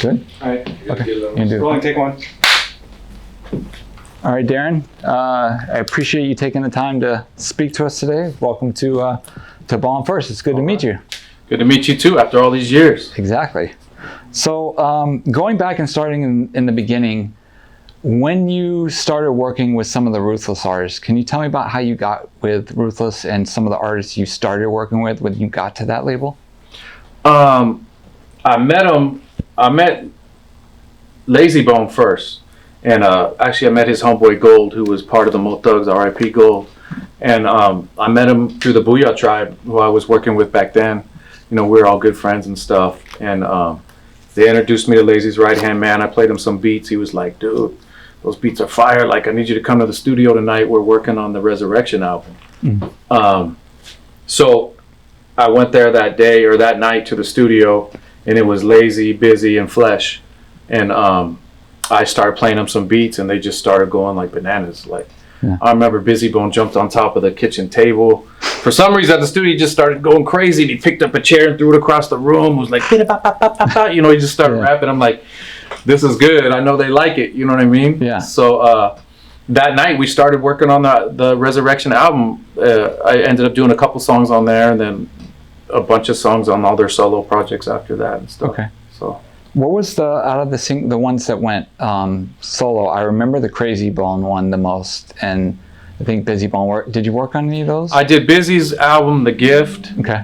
Good. All right. Okay. Rolling, take one. All right, Darren. I appreciate you taking the time to speak to us today. Welcome to Ballin' First. It's good to meet you. Good to meet you too after all these years. Exactly. So going back and starting in the beginning, when you started working with some of the Ruthless artists, can you tell me about how you got with Ruthless and some of the artists you started working with when you got to that label? I met Lazy Bone first, and actually I met his homeboy Gold, who was part of the Mo Thugs, R.I.P. Gold, and I met him through the Booyah Tribe, who I was working with back then. You know, we were all good friends and stuff, and they introduced me to Lazy's right-hand man. I played him some beats. He was like, dude, those beats are fire. Like, I need you to come to the studio tonight. We're working on the Resurrection album. Mm-hmm. So I went there that day or that night to the studio, and it was Lazy, Busy, and Flesh. And I started playing them some beats, and they just started going like bananas. Like, yeah. I remember Busy Bone jumped on top of the kitchen table. For some reason, at the studio, he just started going crazy. And he picked up a chair and threw it across the room. It was like, you know, he just started rapping. I'm like, this is good. I know they like it. You know what I mean? Yeah. So that night, we started working on the Resurrection album. I ended up doing a couple songs on there, and then a bunch of songs on all their solo projects after that and stuff. Okay. So, what was out of the ones that went solo? I remember the Crazy Bone one the most, and I think Busy Bone. Did you work on any of those? I did Busy's album, The Gift. Okay.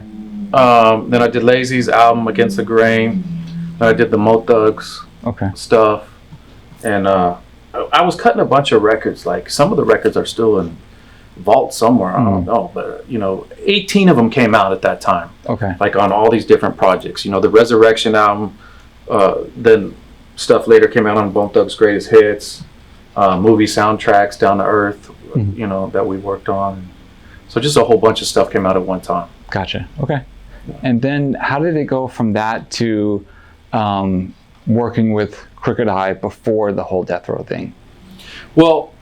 Then I did Lazy's album, Against the Grain. Then I did the Mo Thugs stuff, and I was cutting a bunch of records. Like, some of the records are still in vault somewhere. I don't know, but you know, 18 of them came out at that time. Okay. Like on all these different projects. You know, the Resurrection album. Then stuff later came out on Bone Thugs' Greatest Hits, movie soundtracks, Down to Earth. You know, that we worked on. So just a whole bunch of stuff came out at one time. Gotcha. Okay. And then how did it go from that to working with Crooked Eye before the whole Death Row thing? Well,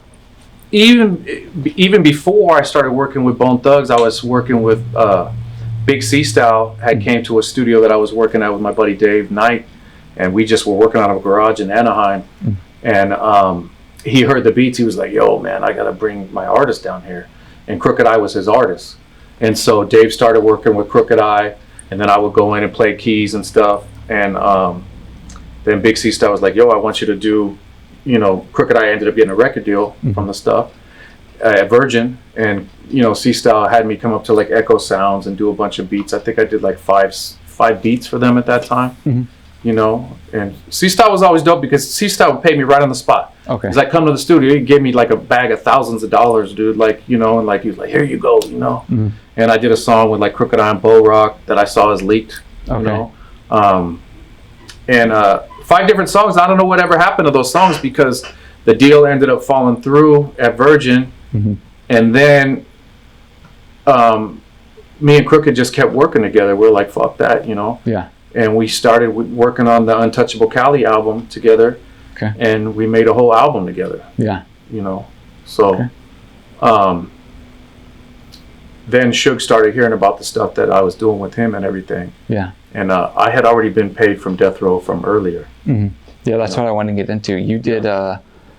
even before I started working with Bone Thugs, I was working with Big C Style. Had came to a studio that I was working at with my buddy Dave Knight, and we just were working out of a garage in Anaheim. And he heard the beats. He was like, yo, man, I got to bring my artist down here. And Crooked Eye was his artist. And so Dave started working with Crooked Eye, and then I would go in and play keys and stuff. And then Big C Style was like, yo, I want you to do, you know, Crooked Eye ended up getting a record deal from the stuff at Virgin. And, you know, C Style had me come up to like Echo Sounds and do a bunch of beats. I think I did like five beats for them at that time. You know, and C-Style was always dope because C-Style would pay me right on the spot. Okay. As I come to the studio, he'd give me like a bag of thousands of dollars, dude. Like, you know, and like he was like, here you go, you know. And I did a song with like Crooked Eye and Bo Rock that I saw as leaked, you know. And 5 different songs. I don't know whatever happened to those songs because the deal ended up falling through at Virgin. And then me and Crooked just kept working together. We were like, fuck that, you know. Yeah. And we started working on the Untouchable Cali album together. Okay. And we made a whole album together. Yeah. You know, so then Suge started hearing about the stuff that I was doing with him and everything. Yeah. And I had already been paid from Death Row from earlier. Yeah, that's what I wanted to get into. You did,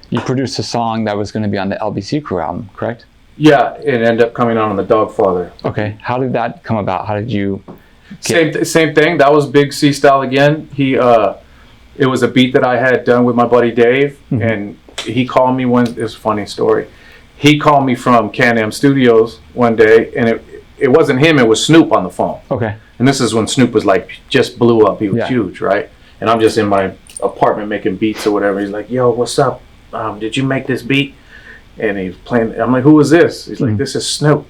you produced a song that was going to be on the LBC Crew album, correct? Yeah, it ended up coming out on the Dogfather. Okay. How did that come about? How did you... Same thing. That was Big C Style again. He, it was a beat that I had done with my buddy Dave, and he called me it's a funny story. He called me from Can-Am Studios one day, and it wasn't him, it was Snoop on the phone. Okay. And this is when Snoop was like, just blew up. He was huge, right? And I'm just in my apartment making beats or whatever. He's like, yo, what's up? Did you make this beat? And he's playing, I'm like, who is this? He's like, this is Snoop.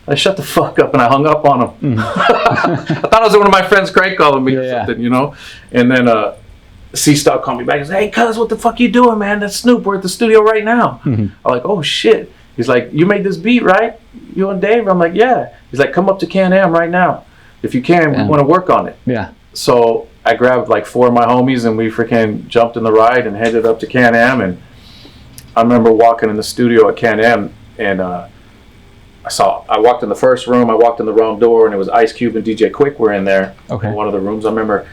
I shut the fuck up and I hung up on him. I thought it was one of my friends, Craig, calling me or something, you know? And then C-Style called me back and said, hey, cuz, what the fuck you doing, man? That's Snoop. We're at the studio right now. I'm like, oh, shit. He's like, you made this beat, right? You and Dave? I'm like, yeah. He's like, come up to Can-Am right now. If you can, we want to work on it. Yeah. So I grabbed like 4 of my homies and we freaking jumped in the ride and headed up to Can-Am. And I remember walking in the studio at Can-Am and I walked in the first room, I walked in the wrong door, and it was Ice Cube and DJ Quick were in there. Okay. In one of the rooms. I remember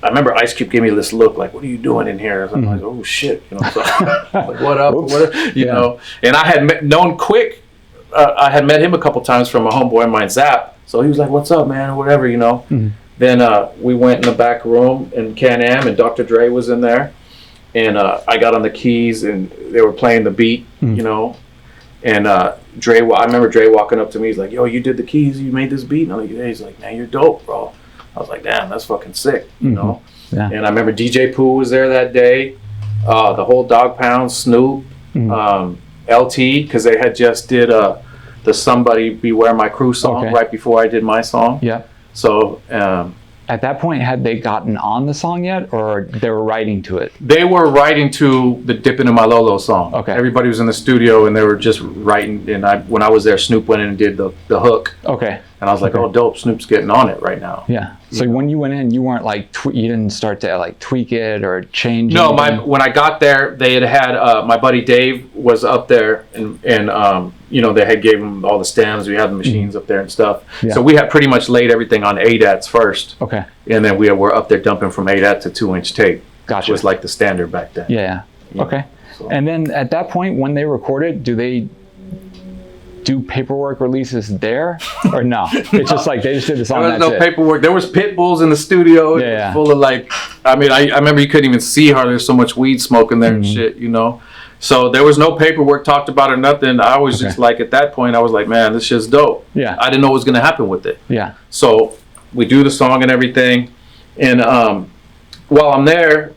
I remember Ice Cube gave me this look like, "What are you doing in here?" I'm like, "Oh shit," you know. So, like, what up? You know? And I had known Quick. I had met him a couple times from a homeboy of mine, Zap. So he was like, "What's up, man?" Or whatever, you know. Then we went in the back room in Can-Am, and Dr. Dre was in there, and I got on the keys, and they were playing the beat, you know. And I remember Dre walking up to me. He's like, "Yo, you did the keys. You made this beat." And I'm like, "Yeah." He's like, "Man, you're dope, bro." I was like, "Damn, that's fucking sick," you know. Yeah. And I remember DJ Pooh was there that day. The whole Dog Pound, Snoop, LT, because they had just did the "Somebody Beware My Crew" song right before I did my song. Yeah. So at that point, had they gotten on the song yet, or they were writing to it? they were writing to the "Dippin' in My Lolo" song. Okay. Everybody was in the studio and they were just writing. And when I was there, Snoop went in and did the hook. Okay. And I was like, "Oh, dope! Snoop's getting on it right now." Yeah. So when you went in, you weren't like you didn't start to like tweak it or change. No, anything? when I got there, they had my buddy Dave was up there, and you know, they had gave him all the stems. We had the machines up there and stuff. Yeah. So we had pretty much laid everything on ADATs first. Okay. And then we were up there dumping from ADAT to 2-inch tape. Gotcha. It was like the standard back then. Yeah. Okay. So. And then at that point, when they recorded, do they do paperwork releases there, or no? It's just like they just did the song. There was no paperwork. There was pit bulls in the studio. It was full of like, I mean, I remember you couldn't even see hardly. There's so much weed smoke in there and shit, you know. So there was no paperwork talked about or nothing. I was just like, at that point, I was like, man, this shit's dope. Yeah. I didn't know what was gonna happen with it. Yeah. So we do the song and everything, and while I'm there,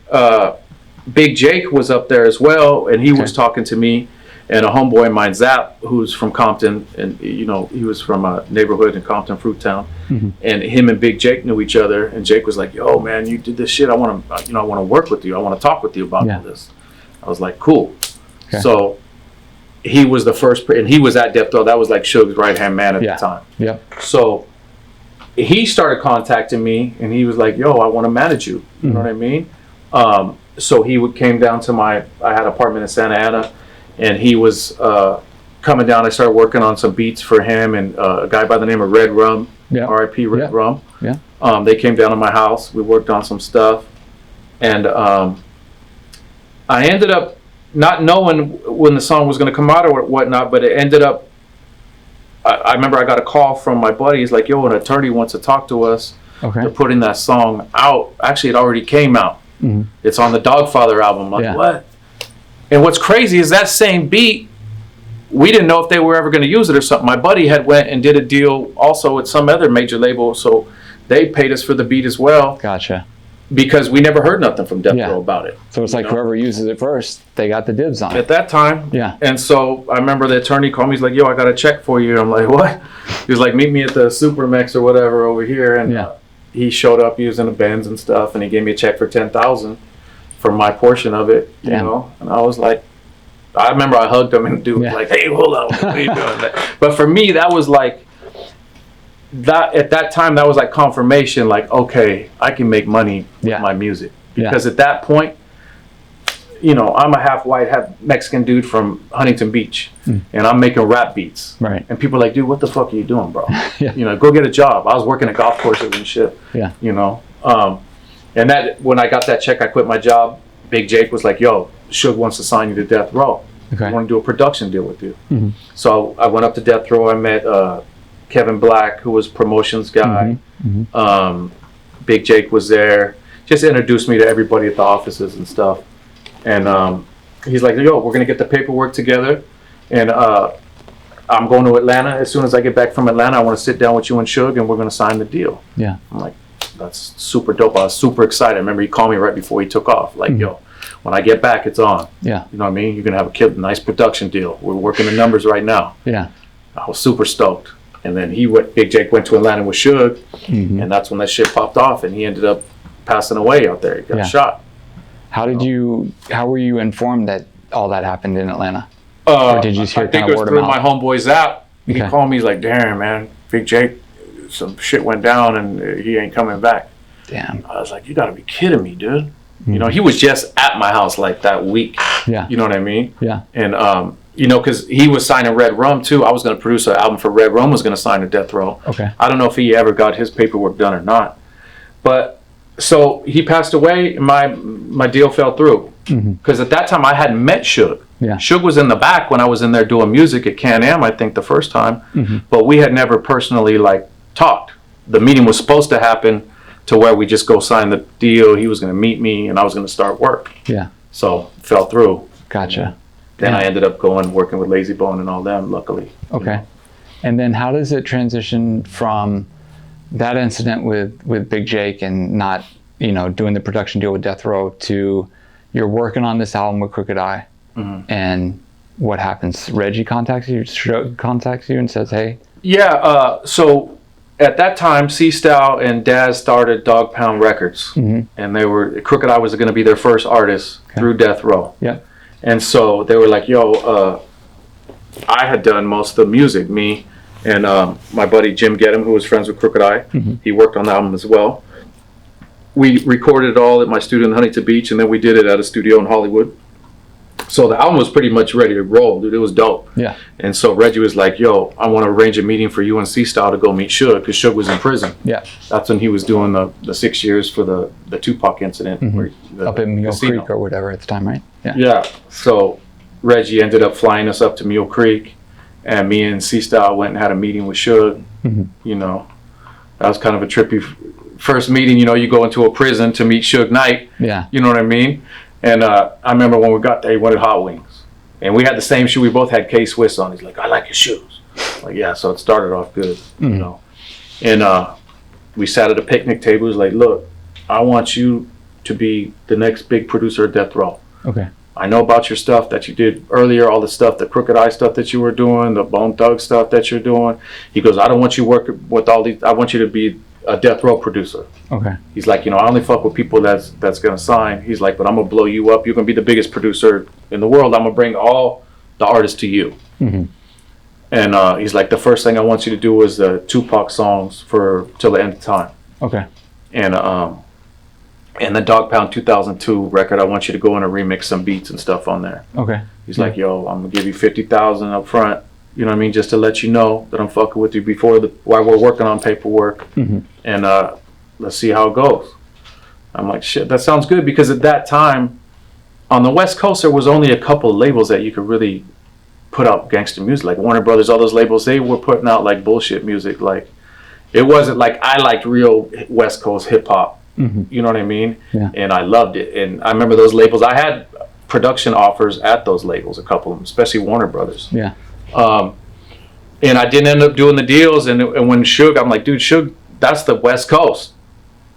Big Jake was up there as well, and he was talking to me. And a homeboy of mine, Zap, who's from Compton, and you know, he was from a neighborhood in Compton, Fruit Town, and him and Big Jake knew each other. And Jake was like, "Yo, man, you did this shit. I want to, I want to work with you. I want to talk with you about all this." I was like, "Cool." Okay. So he was the first, and he was at Death Row. That was like Suge's right hand man at the time. Yep. So he started contacting me, and he was like, "Yo, I want to manage you." You know what I mean? So he came down to I had an apartment in Santa Ana. And he was coming down. I started working on some beats for him and a guy by the name of Red Rum, R.I.P. Red Rum. Yeah. They came down to my house. We worked on some stuff. And I ended up not knowing when the song was going to come out or whatnot, but it ended up, I remember I got a call from my buddy. He's like, "Yo, an attorney wants to talk to us. They're putting that song out." Actually, it already came out. It's on the Dogfather album. I'm like, what? And what's crazy is that same beat, we didn't know if they were ever going to use it or something. My buddy had went and did a deal also with some other major label, so they paid us for the beat as well. Gotcha. Because we never heard nothing from Death Row about it. So it's like whoever uses it first, they got the dibs on it. At that time. Yeah. And so I remember the attorney called me. He's like, "Yo, I got a check for you." I'm like, "What?" He was like, "Meet me at the Supermex or whatever over here." And he showed up using the Benz and stuff, and he gave me a check for $10,000 for my portion of it, you know. And I was like, I remember I hugged him and dude was like, "Hey, hold on, what are you doing?" But for me, that was like, that at that time, that was like confirmation, like, okay, I can make money with my music. Because at that point, you know, I'm a half white, half Mexican dude from Huntington Beach, and I'm making rap beats. Right. And people are like, "Dude, what the fuck are you doing, bro? You know, go get a job." I was working at golf courses and shit. Yeah. You know, and that when I got that check, I quit my job. Big Jake was like, "Yo, Suge wants to sign you to Death Row. I want to do a production deal with you." So I went up to Death Row. I met Kevin Black, who was promotions guy. Big Jake was there. Just introduced me to everybody at the offices and stuff. And he's like, "Yo, we're gonna get the paperwork together, and I'm going to Atlanta. As soon as I get back from Atlanta, I want to sit down with you and Suge, and we're gonna sign the deal." Yeah. I'm like, "That's super dope." I was super excited. I remember he called me right before he took off. Like, "Yo, when I get back, it's on." Yeah. You know what I mean? You're gonna have a nice production deal. We're working the numbers right now. Yeah. I was super stoked. And then Big Jake went to Atlanta with Suge, and that's when that shit popped off, and he ended up passing away out there. He got shot. How were you informed that all that happened in Atlanta? Or did you just hear kind of word of mouth? I think it was through my homeboy Zap. He called me. He's like, "Darren, man, Big Jake, some shit went down and he ain't coming back." Damn. I was like, "You gotta be kidding me, dude." You know, he was just at my house like that week. Yeah. You know what I mean? Yeah. And you know, because he was signing Red Rum too. I was going to produce an album for Red Rum. Was going to sign to Death Row. Okay. I don't know if he ever got his paperwork done or not, but so he passed away, and my deal fell through. Because at that time I hadn't met Suge. Yeah. Suge was in the back when I was in there doing music at Can-Am, I think the first time. But we had never personally like talked. The meeting was supposed to happen to where we just go sign the deal. He was going to meet me and I was going to start work. Yeah. So fell through. Gotcha. Then Yeah. I ended up working with Lazy Bone and all them, luckily. Okay. And then how does it transition from that incident with Big Jake and not, doing the production deal with Death Row to you're working on this album with Crooked Eye, and what happens? Reggie contacts you, Suge contacts you and says, hey? Yeah, so at that time, C-Style and Daz started Dog Pound Records. And Crooked Eye was going to be their first artist through Death Row. Yeah. And so they were like, yo, I had done most of the music, me and my buddy Jim Gedham, who was friends with Crooked Eye. He worked on the album as well. We recorded it all at my studio in Huntington Beach, and then we did it at a studio in Hollywood. So the album was pretty much ready to roll, dude. It was dope. Yeah. And so Reggie was like, yo, I want to arrange a meeting for you and C-Style to go meet Suge, because Suge was in prison. Yeah. That's when he was doing the 6 years for the Tupac incident. Where Up in Mule Creek or whatever at the time, right? Yeah. Yeah. So Reggie ended up flying us up to Mule Creek, and me and C-Style went and had a meeting with Suge. That was kind of a trippy first meeting. You go into a prison to meet Suge Knight. Yeah. You know what I mean? And I remember when we got there, he wanted hot wings. And we had the same shoe. We both had K-Swiss on. He's like, I like your shoes. Like, yeah, so it started off good, And we sat at a picnic table. He was like, look, I want you to be the next big producer of Death Row. Okay. I know about your stuff that you did earlier, all the stuff, the Crooked Eye stuff that you were doing, the Bone Thug stuff that you're doing. He goes, I don't want you working with all these. I want you to be a Death Row producer. Okay. He's like, I only fuck with people that's gonna sign. He's like, but I'm gonna blow you up. You're gonna be the biggest producer in the world. I'm gonna bring all the artists to you. And he's like, the first thing I want you to do is the Tupac songs for Till the End of Time. Okay. And the Dog Pound 2002 record, I want you to go in and remix some beats and stuff on there. Okay. He's like, yo, I'm gonna give you $50,000 up front. You know what I mean? Just to let you know that I'm fucking with you while we're working on paperwork. And let's see how it goes. I'm like, shit, that sounds good, because at that time on the West Coast there was only a couple of labels that you could really put out gangster music, like Warner Brothers, all those labels. They were putting out like bullshit music. Like, it wasn't like I liked real West Coast hip hop. You know what I mean? Yeah. And I loved it. And I remember those labels. I had production offers at those labels, a couple of them, especially Warner Brothers. Yeah. And I didn't end up doing the deals. And when Suge, I'm like, dude, Suge, that's the West Coast.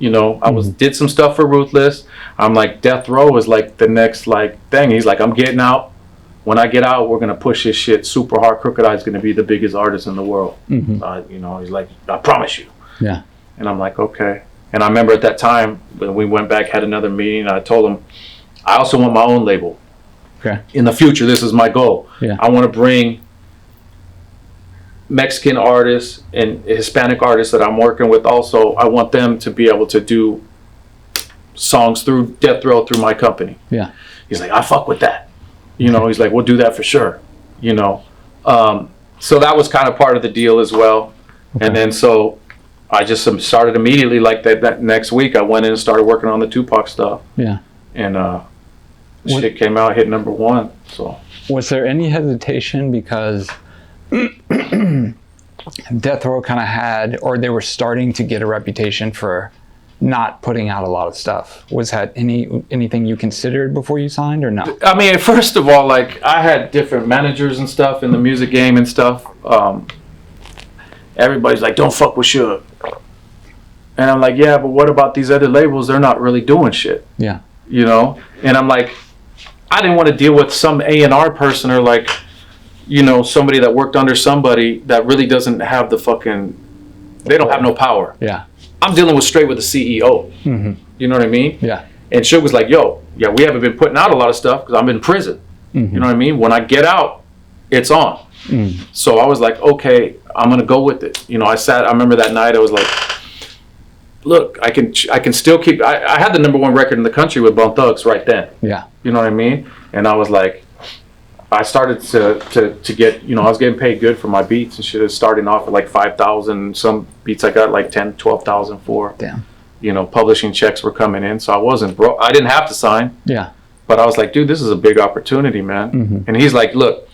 I did some stuff for Ruthless. I'm like, Death Row is like the next like thing. He's like, I'm getting out. When I get out, we're gonna push this shit super hard. Crooked Eye is gonna be the biggest artist in the world. He's like, I promise you. Yeah. And I'm like, okay. And I remember at that time when we went back, had another meeting, and I told him, I also want my own label. Okay. In the future, this is my goal. Yeah. I want to bring Mexican artists and Hispanic artists that I'm working with also. I want them to be able to do songs through Death Row, through my company. Yeah. He's like, I fuck with that. He's like, we'll do that for sure. So that was kind of part of the deal as well. Okay. And then so I just started immediately, like that next week, I went in and started working on the Tupac stuff. Yeah. And shit came out, hit #1. So was there any hesitation because Death Row kind of had, or they were starting to get a reputation for not putting out a lot of stuff? Was that anything you considered before you signed, or no? I mean, first of all, like, I had different managers and stuff in the music game and stuff. Everybody's like, don't fuck with Suge. And I'm like, yeah, but what about these other labels? They're not really doing shit. Yeah. And I'm like, I didn't want to deal with some A&R person, or like, somebody that worked under somebody that really doesn't have the fucking, they don't have no power. Yeah. I'm dealing with straight with the CEO. You know what I mean? Yeah. And Suge was like, yo, yeah, we haven't been putting out a lot of stuff because I'm in prison. You know what I mean? When I get out, it's on. So I was like, okay, I'm gonna go with it. I remember that night, I was like, look, I can still keep, I had the #1 record in the country with Bone Thugs right then. Yeah. You know what I mean? And I was like, I started to get, I was getting paid good for my beats and shit. Starting off at like 5,000. Some beats I got like 10, 12,000 for. Damn. you know, publishing checks were coming in, so I wasn't broke. I didn't have to sign. Yeah. But I was like, dude, this is a big opportunity, man. Mm-hmm. And he's like, look,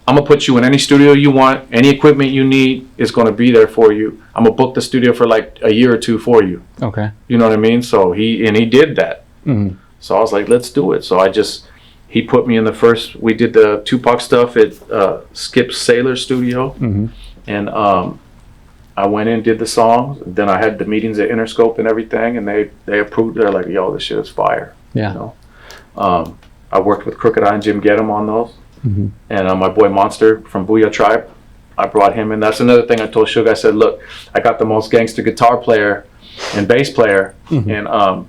I'm gonna put you in any studio you want. Any equipment you need is gonna be there for you. I'm gonna book the studio for like a year or two for you. Okay. You know what I mean? So he did that. Mm-hmm. So I was like, let's do it. So he put me in the first. We did the Tupac stuff at Skip Saylor's studio, Mm-hmm. and I went in, did the songs. Then I had the meetings at Interscope and everything, and they approved. They're like, yo, this shit is fire. Yeah. You know? I worked with Crooked Eye and Jim Gedham on those. Mm-hmm. And my boy Monster from Booyah Tribe, I brought him in. That's another thing I told Suge. I said, look, I got the most gangster guitar player and bass player, Mm-hmm. and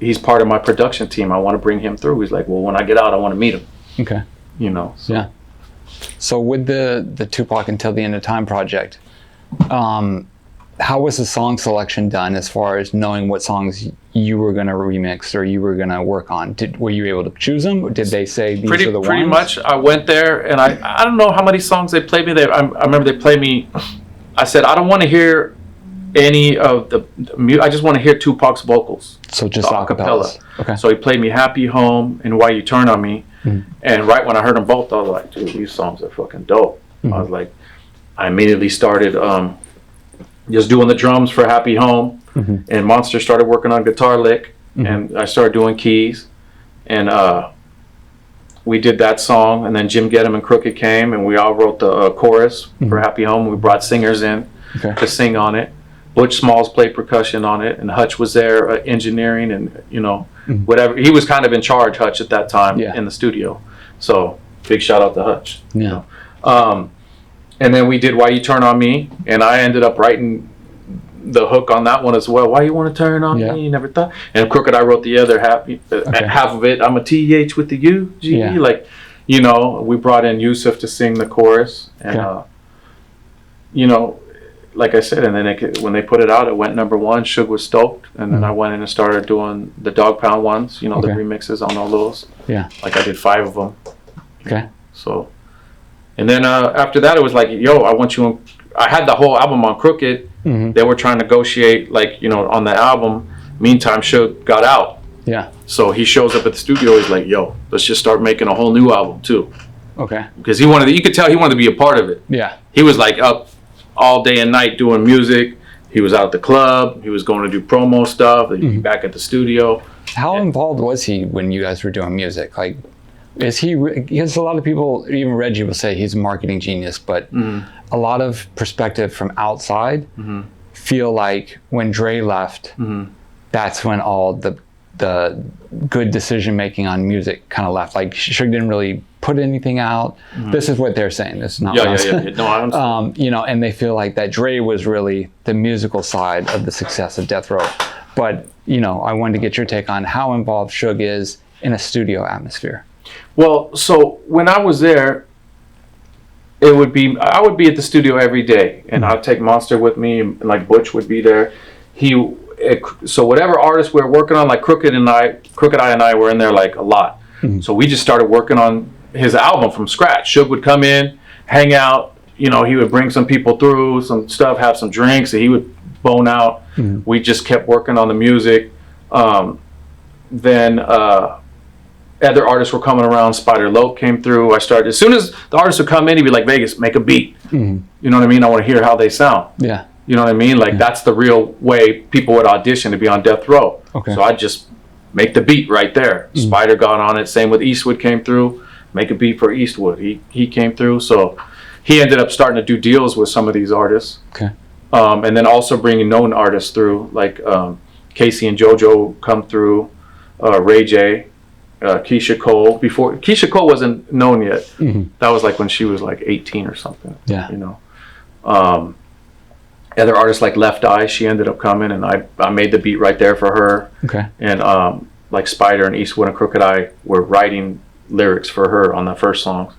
he's part of my production team. I want to bring him through. He's like, well, when I get out, I want to meet him. Okay. You know? So. Yeah. So with the Tupac Until the End of Time project, how was the song selection done as far as knowing what songs you were going to remix or you were going to work on? Were you able to choose them? Or did they say these are the ones? Pretty much. I went there, and I don't know how many songs they played me. I remember they played me. I said, I don't want to hear any of the I just want to hear Tupac's vocals. So just the acapellas. Okay. So he played me Happy Home and Why You Turn on Me. Mm-hmm. And right when I heard them both, I was like, dude, these songs are fucking dope. Mm-hmm. I was like, I immediately started just doing the drums for Happy Home. Mm-hmm. And Monster started working on guitar lick. Mm-hmm. And I started doing keys. And we did that song. And then Jim Gedham and Crooked came, and we all wrote the chorus Mm-hmm. for Happy Home. We brought singers in to sing on it. Butch Smalls played percussion on it, and Hutch was there, engineering, and you know, Mm-hmm. whatever. He was kind of in charge, Hutch, at that time in the studio. So big shout out to Hutch. Yeah. You know? And then we did Why You Turn on Me, and I ended up writing the hook on that one as well. Why you want to turn on me? You never thought. And Crooked, I wrote the other half. Half of it, I'm a TH with the UG. Yeah. Like, you know, we brought in Yusuf to sing the chorus, and you know. Like I said, and then when they put it out, it went number one. Suge was stoked, and then I went in and started doing the Dog Pound ones, you know, the remixes on all those. Yeah. Like I did 5 of them. Okay. So, and then after that, it was like, yo, I want you on. I had the whole album on Crooked. Mm-hmm. They were trying to negotiate, like, you know, on the album. Meantime, Suge got out. Yeah. So he shows up at the studio. He's like, yo, let's just start making a whole new album too. Okay. Because he wanted, you could tell he wanted to be a part of it. Yeah. He was like up all day and night doing music. He was out at the club. He was going to do promo stuff. He'd be back at the studio. How involved was he when you guys were doing music? Like, is he? Because a lot of people, even Reggie, will say he's a marketing genius, but a lot of perspective from outside feel like when Dre left, that's when all the good decision making on music kind of left. Like Suge didn't really put anything out. This is what they're saying. This is not Yeah. No, I understand. you know, and they feel like that Dre was really the musical side of the success of Death Row. But, you know, I wanted to get your take on how involved Suge is in a studio atmosphere. Well, so when I was there, I would be at the studio every day, and I'd take Monster with me, and like Butch would be there. So whatever artists we were working on, like Crooked Eye and I were in there like a lot. So we just started working on his album from scratch. Suge would come in, hang out, you know, he would bring some people through, some stuff, have some drinks, and he would bone out. We just kept working on the music. Then other artists were coming around. Spider Loc came through. As soon as the artist would come in, he'd be like, Vegas, make a beat. You know what I mean? I want to hear how they sound. Yeah. You know what I mean? Like that's the real way people would audition to be on Death Row. Okay. So I'd just make the beat right there. Spider got on it. Same with Eastwood came through. Make a beat for Eastwood. He came through. So he ended up starting to do deals with some of these artists. Okay. And then also bringing known artists through, like Casey and JoJo come through, Ray J, Keisha Cole. Before Keisha Cole wasn't known yet. That was like when she was like 18 or something. Yeah. You know. Other artists like Left Eye, she ended up coming, and I made the beat right there for her. Okay. And like Spider and Eastwood and Crooked Eye were writing lyrics for her on the first song.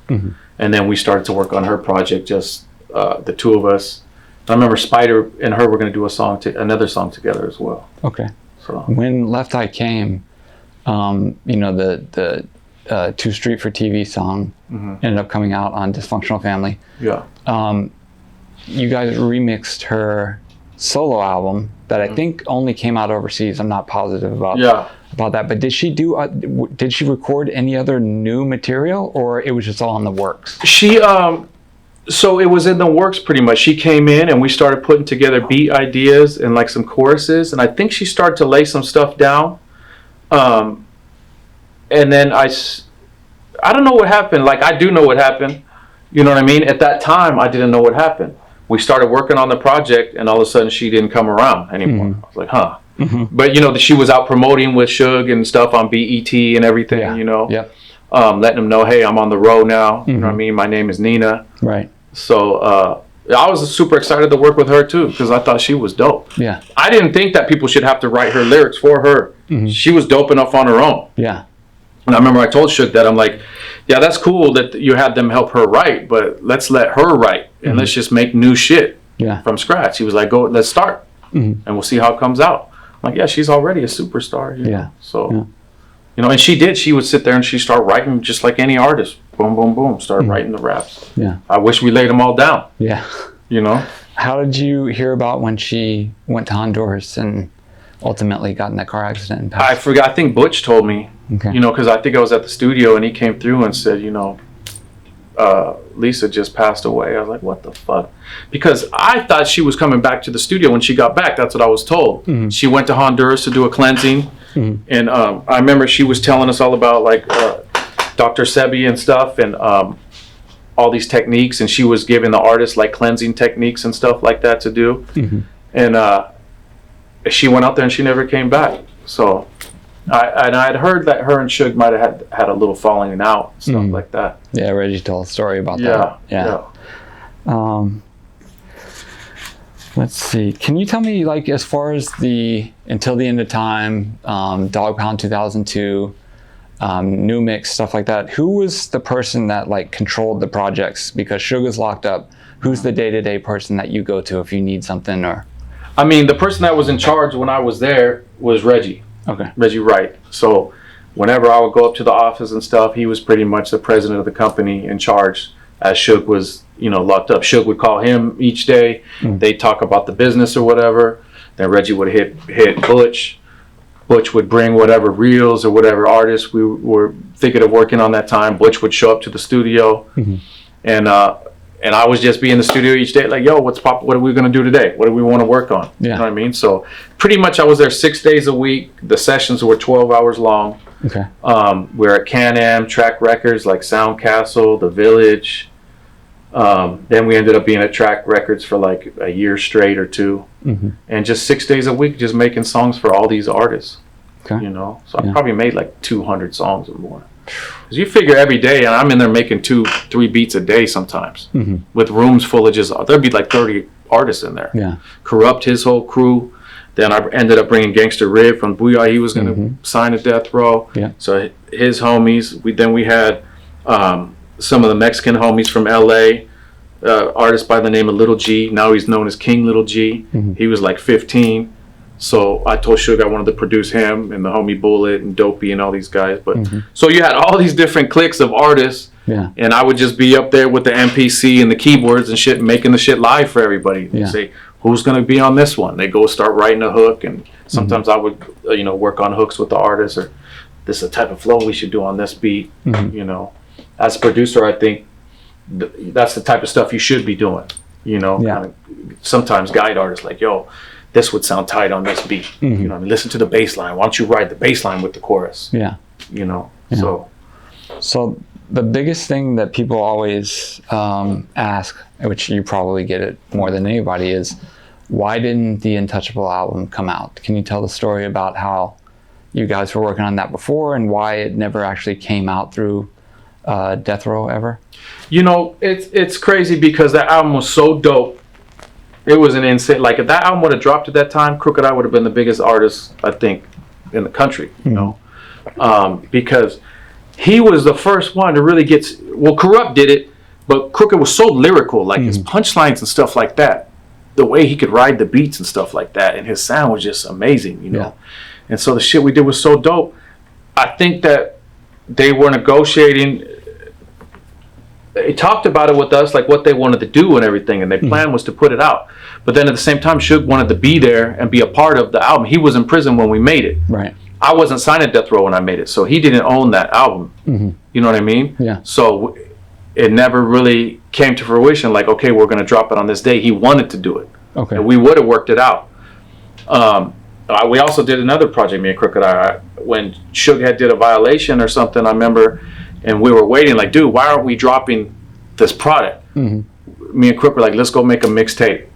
And then we started to work on her project, just the two of us. I remember Spider and her were going to do another song together as well. Okay. So when Left Eye came, you know, the Two Street for TV song ended up coming out on Dysfunctional Family. Yeah. You guys remixed her solo album that I think only came out overseas. I'm not positive about that. But did she record any other new material, or it was just all in the works? She so it was in the works pretty much. She came in and we started putting together beat ideas and like some choruses, and I think she started to lay some stuff down. And then I don't know what happened. Like, I do know what happened. You know what I mean? At that time, I didn't know what happened. We started working on the project, and all of a sudden, she didn't come around anymore. I was like, huh. But, you know, she was out promoting with Suge and stuff on BET and everything, you know. Letting them know, hey, I'm on the road now. You know what I mean? My name is Nina. Right. So I was super excited to work with her, too, because I thought she was dope. Yeah. I didn't think that people should have to write her lyrics for her. She was dope enough on her own. Yeah. And I remember I told Suge that, I'm like, yeah, that's cool that you had them help her write, but let's let her write and let's just make new shit from scratch. He was like, go, let's start and we'll see how it comes out. I'm like, yeah, she's already a superstar. You know? So, you know, and she did. She would sit there and she'd start writing just like any artist. Boom, boom, boom. Start writing the raps. Yeah. I wish we laid them all down. Yeah. You know? How did you hear about when she went to Honduras and ultimately got in that car accident and passed? I forgot. I think Butch told me. Okay. You know, because I think I was at the studio and he came through and said, you know, Lisa just passed away. I was like, what the fuck? Because I thought she was coming back to the studio when she got back. That's what I was told. She went to Honduras to do a cleansing. And I remember she was telling us all about like Dr. Sebi and stuff and all these techniques. And she was giving the artists like cleansing techniques and stuff like that to do. And she went out there and she never came back. So I'd heard that her and Suge might have had a little falling out, stuff like that. Yeah, Reggie told a story about that. Yeah. Let's see. Can you tell me, like, as far as the Until the End of Time, Dog Pound 2002, New Mix, stuff like that, who was the person that, like, controlled the projects? Because Suge is locked up. Who's the day-to-day person that you go to if you need something? Or I mean, the person that was in charge when I was there was Reggie. Okay. Reggie Wright. So whenever I would go up to the office and stuff, he was pretty much the president of the company in charge as Suge was, you know, locked up. Suge would call him each day. They'd talk about the business or whatever. Then Reggie would hit Butch. Butch would bring whatever reels or whatever artists we were thinking of working on that time. Butch would show up to the studio. And I was just be in the studio each day, like, yo, what's pop? What are we gonna do today? What do we want to work on? You know what I mean? So pretty much I was there 6 days a week. The sessions were 12 hours long. Okay. We're at Can-Am, Track Records, like Sound Castle, The Village. Then we ended up being at Track Records for like a year straight or two. And just 6 days a week, just making songs for all these artists. Okay. You know? So I probably made like 200 songs or more. Because you figure every day, and I'm in there making 2-3 beats a day sometimes, with rooms full of just, there'd be like 30 artists in there. Yeah. Corrupt, his whole crew. Then I ended up bringing Gangsta Rib from Booyah. He was going to sign a Death Row. Yeah. So his homies. We had some of the Mexican homies from LA, artist by the name of Little G. Now he's known as King Little G. He was like 15. So I told Suge I wanted to produce him and the homie Bullet and Dopey and all these guys. But so you had all these different cliques of artists. Yeah. And I would just be up there with the MPC and the keyboards and shit, making the shit live for everybody. Yeah. Say, who's going to be on this one? They go start writing a hook. And sometimes I would, work on hooks with the artist, or this is the type of flow we should do on this beat. You know, as a producer, I think that's the type of stuff you should be doing. You know, kind of sometimes guide artists like, yo, this would sound tight on this beat. You know, I mean, listen to the bass line. Why don't you ride the bass line with the chorus? Yeah. You know, So the biggest thing that people always ask, which you probably get it more than anybody, is why didn't the Untouchable album come out? Can you tell the story about how you guys were working on that before and why it never actually came out through Death Row ever? You know, it's crazy because that album was so dope. It was an insane, like if that album would have dropped at that time, Crooked Eye would have been the biggest artist, I think, in the country, you know, because he was the first one to really get, well, Corrupt did it, but Crooked was so lyrical, like his punchlines and stuff like that, the way he could ride the beats and stuff like that, and his sound was just amazing, you know. And so the shit we did was so dope. I think that they were negotiating they talked about it with us, like what they wanted to do and everything, and their plan was to put it out. But then at the same time, Suge wanted to be there and be a part of the album. He was in prison when we made it. Right. I wasn't signed at Death Row when I made it, so he didn't own that album. You know what I mean? Yeah. So it never really came to fruition. Like, okay, we're going to drop it on this day. He wanted to do it. Okay. And we would have worked it out. We also did another project, me and Crooked Eye, when Suge had did a Violation or something, I remember, and we were waiting, like, dude, why aren't we dropping this product? Me and Crook were like, let's go make a mixtape.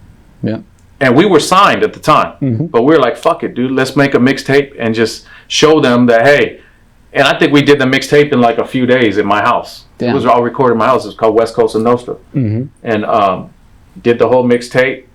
Yeah. And we were signed at the time, but we were like, fuck it, dude, let's make a mixtape and just show them that, hey, and I think we did the mixtape in like a few days in my house. Damn. It was all recorded in my house. It was called West Coast of Nostra. And did the whole mixtape,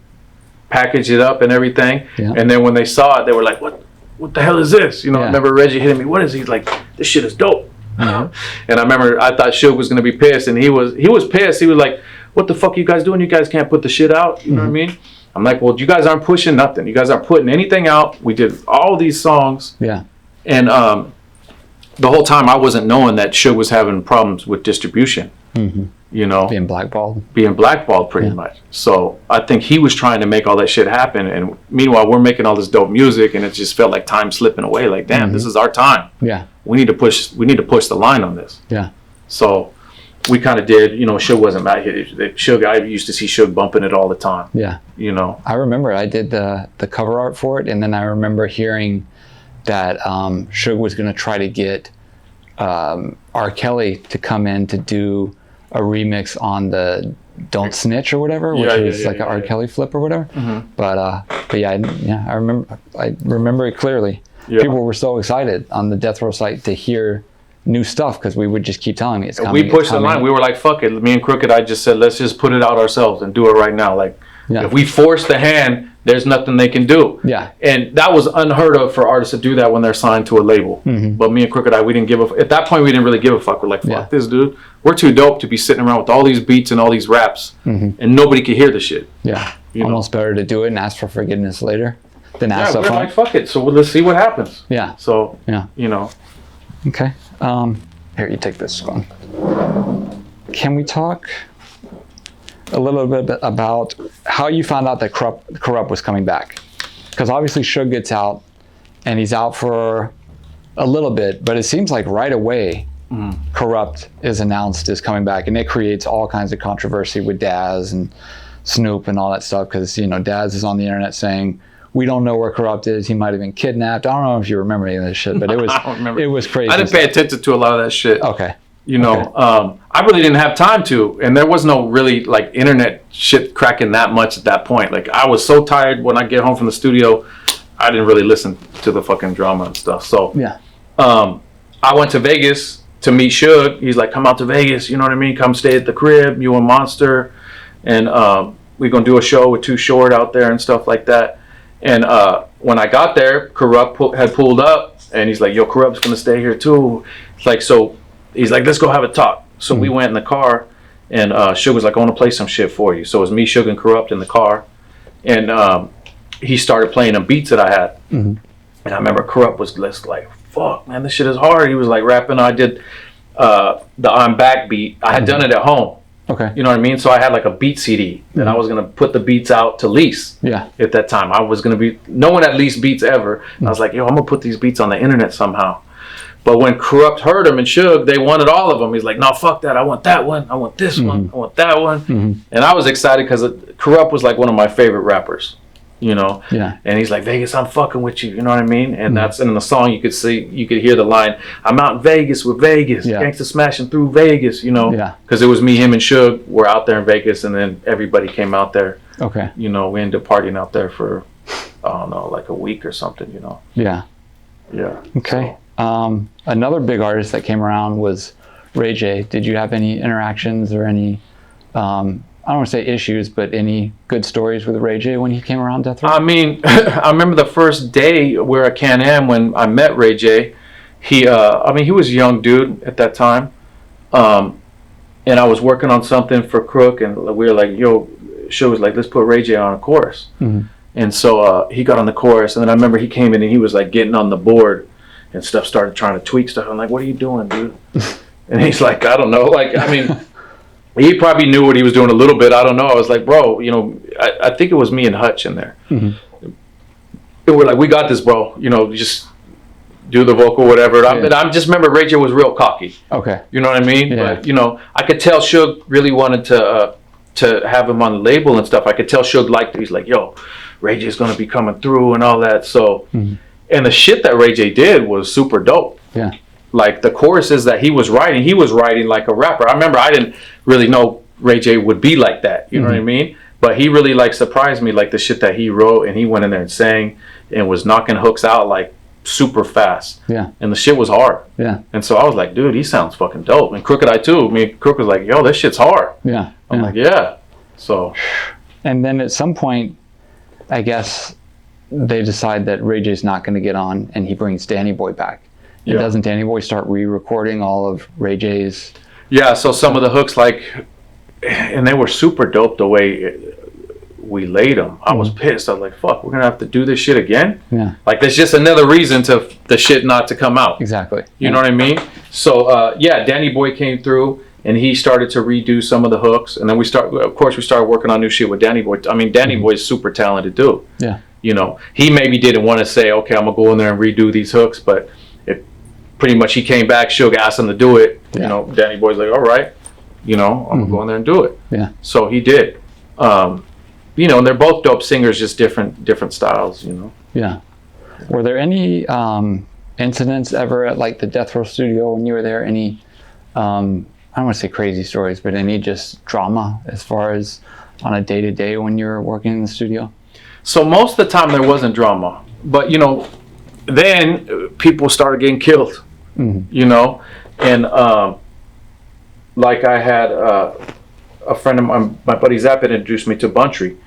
packaged it up and everything. Yeah. And then when they saw it, they were like, what the hell is this? You know, I remember Reggie hitting me, what is he? He's like, this shit is dope. And I remember I thought Suge was going to be pissed, and he was pissed. He was like, what the fuck are you guys doing? You guys can't put the shit out. You know what I mean? I'm like, well, you guys aren't pushing nothing. You guys aren't putting anything out. We did all these songs. Yeah. And the whole time I wasn't knowing that Suge was having problems with distribution. You know? Being blackballed pretty much. So I think he was trying to make all that shit happen. And meanwhile, we're making all this dope music, and it just felt like time slipping away. Like, damn, this is our time. Yeah. We need to push the line on this. Yeah. So we kind of did, you know, Suge wasn't mad. Suge, I used to see Suge bumping it all the time. Yeah. You know. I remember I did the cover art for it, and then I remember hearing that Suge was going to try to get R. Kelly to come in to do a remix on the Don't Snitch or whatever, which was like an R. Kelly flip or whatever. But yeah, I remember it clearly. People were so excited on the Death Row site to hear new stuff, because we would just keep telling me it's coming. We pushed the line. We were like, fuck it. Me and Crooked, I just said, let's just put it out ourselves and do it right now. Like, if we force the hand, there's nothing they can do. Yeah. And that was unheard of for artists to do that when they're signed to a label. But me and Crooked Eye, we didn't give a at that point, we didn't really give a fuck. We're like, fuck this, dude. We're too dope to be sitting around with all these beats and all these raps, and nobody could hear the shit. Yeah. Almost better to do it and ask for forgiveness later than ask up front. We're like, fuck it. So let's see what happens. Yeah. So, you know. Okay. Here, you take this one. Can we talk a little bit about how you found out that Corrupt was coming back? Because obviously Suge gets out, and he's out for a little bit, but it seems like right away Corrupt is announced as coming back, and it creates all kinds of controversy with Daz and Snoop and all that stuff, because, you know, Daz is on the internet saying, we don't know where Corrupt is. He might have been kidnapped. I don't know if you remember any of this shit, but it was it was crazy. I didn't pay attention to a lot of that shit. Okay. You know, I really didn't have time to, and there was no really like internet shit cracking that much at that point. Like, I was so tired when I get home from the studio, I didn't really listen to the fucking drama and stuff. So yeah, I went to Vegas to meet Suge. He's like, come out to Vegas, you know what I mean? Come stay at the crib, you and Monster, and we're gonna do a show with Too Short out there and stuff like that. And when I got there, Corrupt had pulled up, and he's like, yo, Corrupt's gonna stay here too. It's like, so he's like, let's go have a talk. So we went in the car, and Suge was like, I want to play some shit for you. So it was me, Suge, and Corrupt in the car, and he started playing the beats that I had. And I remember Corrupt was just like, fuck, man, this shit is hard. He was like rapping. I did the I'm Back beat. I had done it at home. Okay. You know what I mean? So I had like a beat CD, and I was going to put the beats out to lease. Yeah. At that time, I was going to be, no one had leased beats ever. I was like, yo, I'm going to put these beats on the internet somehow. But when Corrupt heard him and Suge, they wanted all of them. He's like, no, fuck that. I want that one. I want this one. I want that one. And I was excited because Corrupt was like one of my favorite rappers, you know? Yeah. And he's like, Vegas, I'm fucking with you. You know what I mean? And that's in the song, you could hear the line, I'm out in Vegas with Vegas. Yeah. Gangsta smashing through Vegas, you know? Yeah. Because it was me, him, and Suge were out there in Vegas, and then everybody came out there. Okay. You know, we ended up partying out there for, I don't know, like a week or something, you know? Yeah. Yeah. Okay. So. Another big artist that came around was Ray J. Did you have any interactions or any, I don't want to say issues, but any good stories with Ray J when he came around Death Row? I mean, I remember the first day we're at Can-Am when I met Ray J. He was a young dude at that time. And I was working on something for Crook, and we were like, yo, Suge was like, let's put Ray J on a chorus. And so he got on the chorus, and then I remember he came in and he was like getting on the board and stuff, started trying to tweak stuff. I'm like, what are you doing, dude? And he's like, I don't know. Like, I mean, He probably knew what he was doing a little bit. I don't know. I was like, bro, you know, I think it was me and Hutch in there. And we're like, we got this, bro. You know, just do the vocal, whatever. I just remember Ray J was real cocky. Okay. You know what I mean? Yeah. But, you know, I could tell Suge really wanted to have him on the label and stuff. I could tell Suge liked it. He's like, yo, Ray J's going to be coming through and all that. So, and the shit that Ray J did was super dope. Yeah. Like the choruses that he was writing like a rapper. I remember I didn't really know Ray J would be like that. You know what I mean? But he really like surprised me, like the shit that he wrote, and he went in there and sang and was knocking hooks out like super fast. Yeah. And the shit was hard. Yeah. And so I was like, dude, he sounds fucking dope. And Crooked Eye too. I mean, Crook was like, yo, this shit's hard. Yeah. I'm like, yeah. So. And then at some point, I guess they decide that Ray J's not going to get on, and he brings Danny Boy back. And doesn't Danny Boy start re-recording all of Ray J's? Yeah, so some of the hooks, like, and they were super dope the way we laid them. I was pissed. I was like, fuck, we're going to have to do this shit again? Yeah. Like, there's just another reason to the shit not to come out. Exactly. You know what I mean? So, Danny Boy came through, and he started to redo some of the hooks. And then we started working on new shit with Danny Boy. I mean, Danny Boy's super talented dude. Yeah. You know, he maybe didn't want to say, okay, I'm going to go in there and redo these hooks, but pretty much he came back, Suge asked him to do it. You know, Danny Boy's like, all right, you know, I'm going to go in there and do it. Yeah. So he did. You know, and they're both dope singers, just different styles, you know. Yeah. Were there any incidents ever at like the Death Row studio when you were there? Any, I don't want to say crazy stories, but any just drama as far as on a day-to-day when you're working in the studio? So most of the time there wasn't drama, but you know, then people started getting killed, you know, and like I had a friend of mine, my buddy Zapp, had introduced me to Buntry.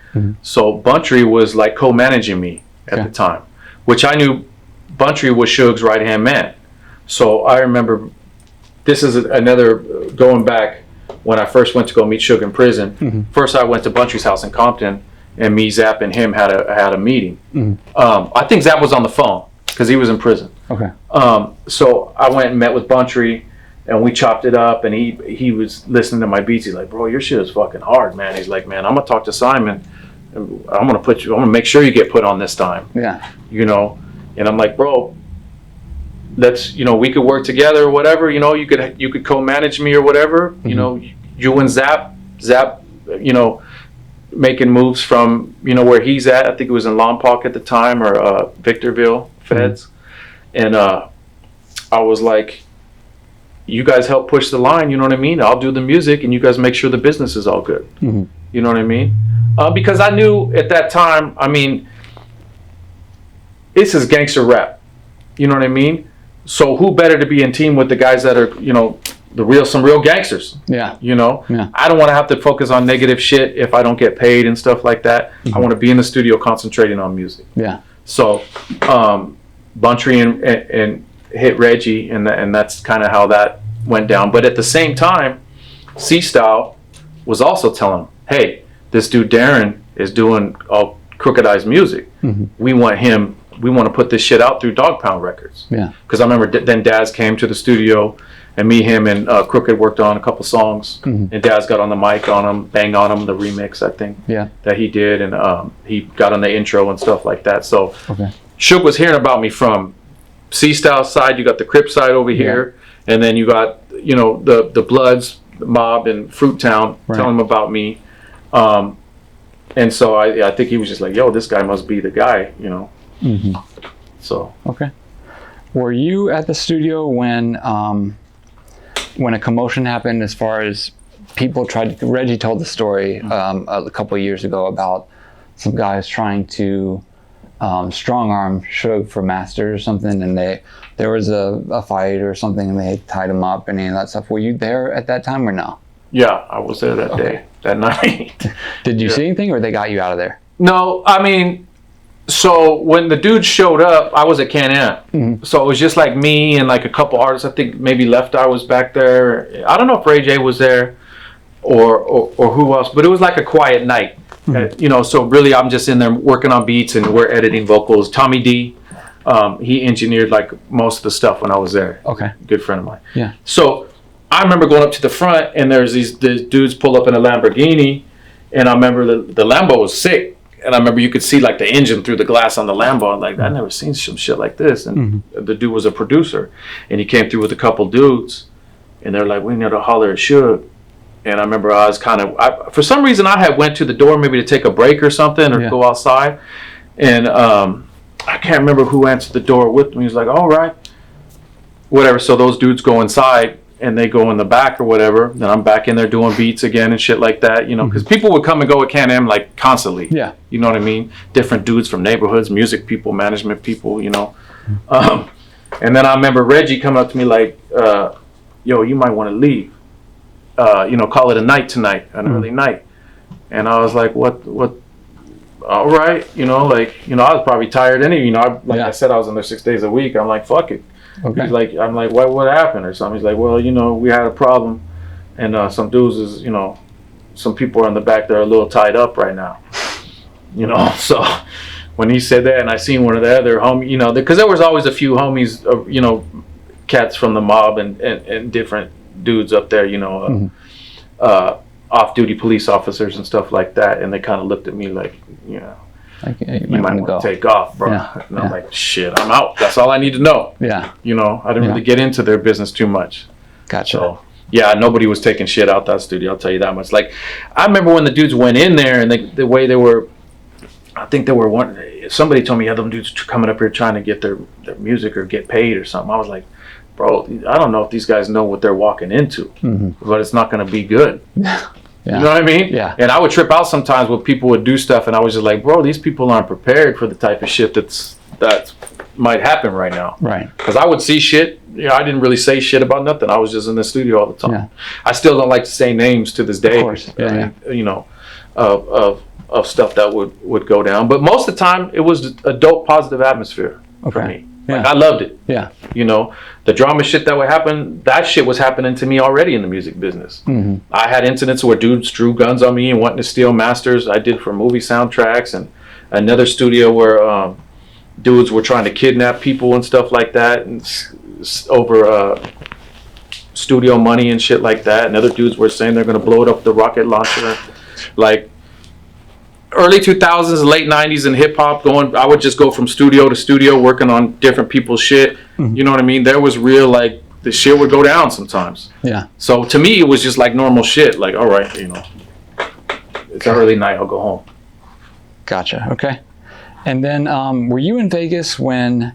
So Buntry was like co-managing me at the time, which I knew Buntry was Suge's right-hand man. So I remember, this is another, going back when I first went to go meet Suge in prison. First I went to Buntry's house in Compton, and me, Zapp, and him had a meeting. I think Zapp was on the phone because he was in prison. Okay. So I went and met with Buntry, and we chopped it up, and he was listening to my beats. He's like, bro, your shit is fucking hard, man. He's like, man, I'm gonna talk to Simon. I'm gonna make sure you get put on this time. Yeah. You know, and I'm like, bro, let's, you know, we could work together or whatever. You know, you could co-manage me or whatever. You know, you and Zapp, you know, making moves from, you know, where he's at. I think it was in Lompoc at the time, or Victorville Feds. And I was like, you guys help push the line, you know what I mean? I'll do the music and you guys make sure the business is all good. You know what I mean? Because I knew at that time, I mean, this is gangster rap. You know what I mean? So who better to be in team with the guys that are, you know, some real gangsters. Yeah. You know? Yeah. I don't want to have to focus on negative shit if I don't get paid and stuff like that. I want to be in the studio concentrating on music. Yeah. So Buntry and hit Reggie, and that's kind of how that went down. But at the same time, C-Style was also telling him, hey, this dude Darren is doing all Crooked Eye's music. We want to put this shit out through Dog Pound Records. Yeah. Because I remember then Daz came to the studio, and him and Crooked worked on a couple songs, and Daz got on the mic on him, Bang on him, the remix, I think, that he did, and he got on the intro and stuff like that. So Suge was hearing about me from C-Style side, you got the Crip side over here, and then you got, you know, the Bloods, the Mob, and Fruit Town telling him about me. And so I think he was just like, yo, this guy must be the guy, you know. So. Okay. Were you at the studio when a commotion happened as far as people tried to, Reggie told the story a couple of years ago about some guys trying to strong arm Suge for Master or something, and there was a fight or something, and they tied him up and any of that stuff. Were you there at that time or no? Yeah, I was there that day, that night. Did you see anything, or they got you out of there? No, I mean, so when the dude showed up, I was at Can-Am. So it was just like me and like a couple artists. I think maybe Left Eye was back there. I don't know if Ray J was there or who else, but it was like a quiet night. You know, so really I'm just in there working on beats, and we're editing vocals. Tommy D, he engineered like most of the stuff when I was there. Okay. Good friend of mine. Yeah. So I remember going up to the front, and there's these dudes pull up in a Lamborghini, and I remember the Lambo was sick, and I remember you could see like the engine through the glass on the Lambo. I'm like, I've never seen some shit like this. And the dude was a producer, and he came through with a couple dudes, and they're like, we need to holler at Suge. And I remember I was for some reason I had went to the door maybe to take a break or something or go outside, and I can't remember who answered the door with me. He was like, all right, whatever. So those dudes go inside, and they go in the back or whatever. Then I'm back in there doing beats again and shit like that, you know, because people would come and go at Can-Am like constantly. Yeah. You know what I mean? Different dudes from neighborhoods, music people, management people, you know. And then I remember Reggie coming up to me like, yo, you might want to leave. You know, call it a night tonight, an early night. And I was like, what, all right. You know, like, you know, I was probably tired anyway. You know, I said, I was in there 6 days a week. I'm like, fuck it. Okay. He's like, I'm like, what happened or something? He's like, well, you know, we had a problem, and some dudes is, you know, some people are in the back that are a little tied up right now, you know. So when he said that, and I seen one of the other homies, you know, because there was always a few homies, you know, cats from the mob and different dudes up there, you know, off-duty police officers and stuff like that, and they kind of looked at me like, you know, like, you might want to take off, bro. And I'm like, shit, I'm out. That's all I need to know. Yeah. You know, I didn't really get into their business too much. Gotcha. So, yeah, nobody was taking shit out that studio, I'll tell you that much. Like, I remember when the dudes went in there, and the way they were, I think they were somebody told me, yeah, them dudes coming up here trying to get their music or get paid or something. I was like, bro, I don't know if these guys know what they're walking into, but it's not going to be good. You know what I mean? Yeah. And I would trip out sometimes when people would do stuff, and I was just like, bro, these people aren't prepared for the type of shit that might happen right now. Right. Because I would see shit. You know, I didn't really say shit about nothing. I was just in the studio all the time. Yeah. I still don't like to say names to this day. Of course. Yeah. You know, of stuff that would go down. But most of the time, it was a dope, positive atmosphere for me. Like, I loved it. Yeah. You know, the drama shit that would happen, that shit was happening to me already in the music business. I had incidents where dudes drew guns on me and wanting to steal masters. I did for movie soundtracks, and another studio where dudes were trying to kidnap people and stuff like that, and over studio money and shit like that. And other dudes were saying they're going to blow it up with the rocket launcher. Like, early 2000s, late 90s in hip hop, I would just go from studio to studio working on different people's shit. You know what I mean? There was real, like, the shit would go down sometimes. Yeah. So to me, it was just like normal shit. Like, all right, you know, it's early night, I'll go home. Gotcha. Okay. And then were you in Vegas when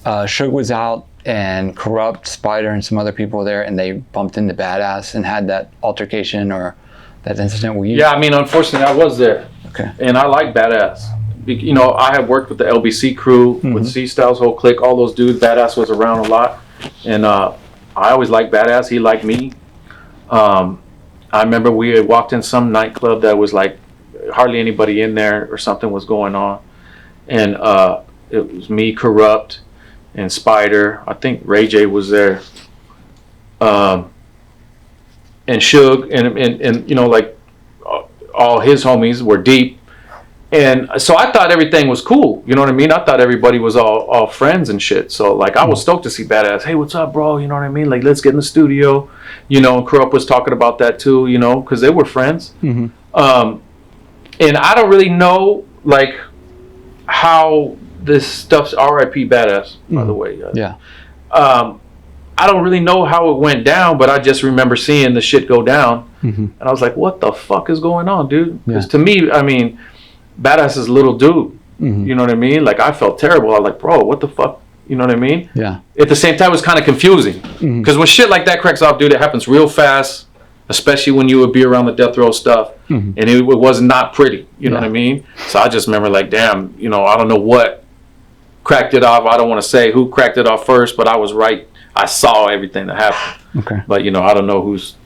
Suge was out and Corrupt, Spider, and some other people were there, and they bumped into Badass and had that altercation or that incident? Were you? Yeah, I mean, unfortunately, I was there. Okay. And I like Badass. You know, I had worked with the LBC crew, with C-Styles, whole clique, all those dudes. Badass was around a lot. And I always liked Badass. He liked me. I remember we had walked in some nightclub that was like hardly anybody in there or something was going on. And it was me, Corrupt, and Spider. I think Ray J was there. And Suge, and you know, like, all his homies were deep, and so I thought everything was cool. You know what I mean? I thought everybody was all friends and shit. So like, I was stoked to see Badass. Hey, what's up, bro? You know what I mean? Like, let's get in the studio. You know, and Corrupt was talking about that too. You know, because they were friends. And I don't really know like how this stuff's R.I.P. Badass, by the way. Yeah. I don't really know how it went down, but I just remember seeing the shit go down. And I was like, what the fuck is going on, dude? Because to me, I mean, Badass is a little dude. You know what I mean? Like, I felt terrible. I was like, bro, what the fuck? You know what I mean? Yeah. At the same time, it was kind of confusing. Because when shit like that cracks off, dude, it happens real fast, especially when you would be around the death row stuff. And it was not pretty. You know what I mean? So I just remember like, damn, you know, I don't know what cracked it off. I don't want to say who cracked it off first, but I was right. I saw everything that happened. Okay. But, you know, I don't know who's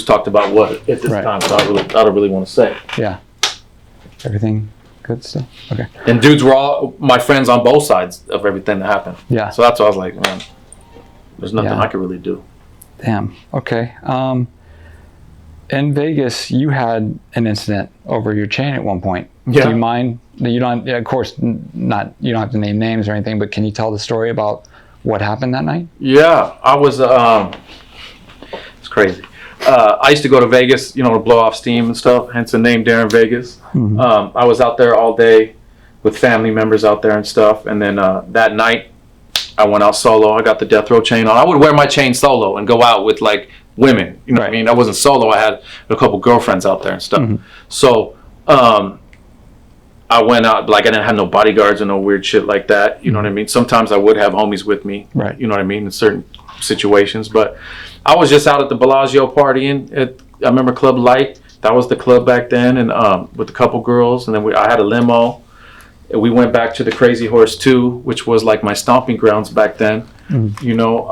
talked about what at this time, so I don't really want to say. Yeah. Everything good still? Okay. And dudes were all my friends on both sides of everything that happened. Yeah. So that's why I was like, man, there's nothing I could really do. Damn. Okay. In Vegas, you had an incident over your chain at one point. Yeah. Do you mind? You don't, of course, not. You don't have to name names or anything, but can you tell the story about what happened that night? Yeah, I was. It's crazy. I used to go to Vegas, you know, to blow off steam and stuff, hence the name Darren Vegas. I was out there all day with family members out there and stuff. And then that night, I went out solo. I got the death row chain on. I would wear my chain solo and go out with like women. You know what I mean? I wasn't solo. I had a couple girlfriends out there and stuff. So I went out, like I didn't have no bodyguards or no weird shit like that. You know what I mean? Sometimes I would have homies with me. Right. You know what I mean? In certain situations. But I was just out at the Bellagio partying at, I remember Club Light. That was the club back then, and with a couple girls. And then I had a limo. And we went back to the Crazy Horse 2, which was like my stomping grounds back then. You know,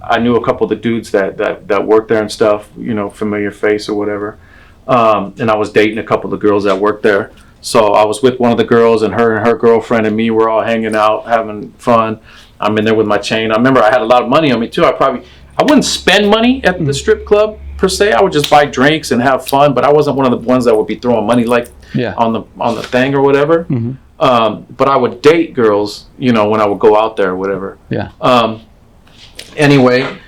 I knew a couple of the dudes that worked there and stuff, you know, familiar face or whatever. And I was dating a couple of the girls that worked there. So I was with one of the girls, and her girlfriend and me were all hanging out, having fun. I'm in there with my chain. I remember I had a lot of money on me too. I wouldn't spend money at the strip club per se. I would just buy drinks and have fun, but I wasn't one of the ones that would be throwing money like on the thing or whatever. But I would date girls, you know, when I would go out there or whatever. Anyway,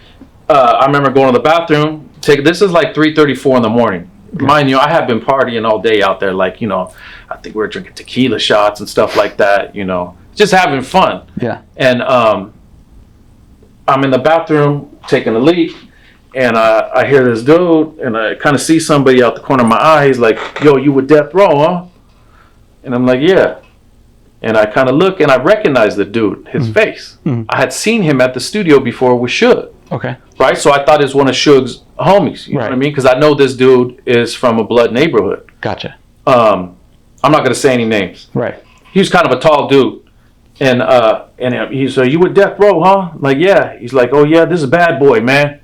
I remember going to the bathroom. This is like 3:34 in the morning. Mind you, I had been partying all day out there. Like, you know, I think we were drinking tequila shots and stuff like that, you know, just having fun. And I'm in the bathroom taking a leak, and I hear this dude, and I kind of see somebody out the corner of my eye. He's like, "Yo, you with Death Row, huh?" And I'm like, "Yeah." And I kind of look, and I recognize the dude, his face. I had seen him at the studio before with Suge. Right? So I thought it was one of Suge's homies. You know what I mean? Because I know this dude is from a blood neighborhood. I'm not going to say any names. He was kind of a tall dude. And he's like, "You with Death Row, huh?" I'm like, "Yeah." He's like, "Oh, yeah, this is a bad boy, man."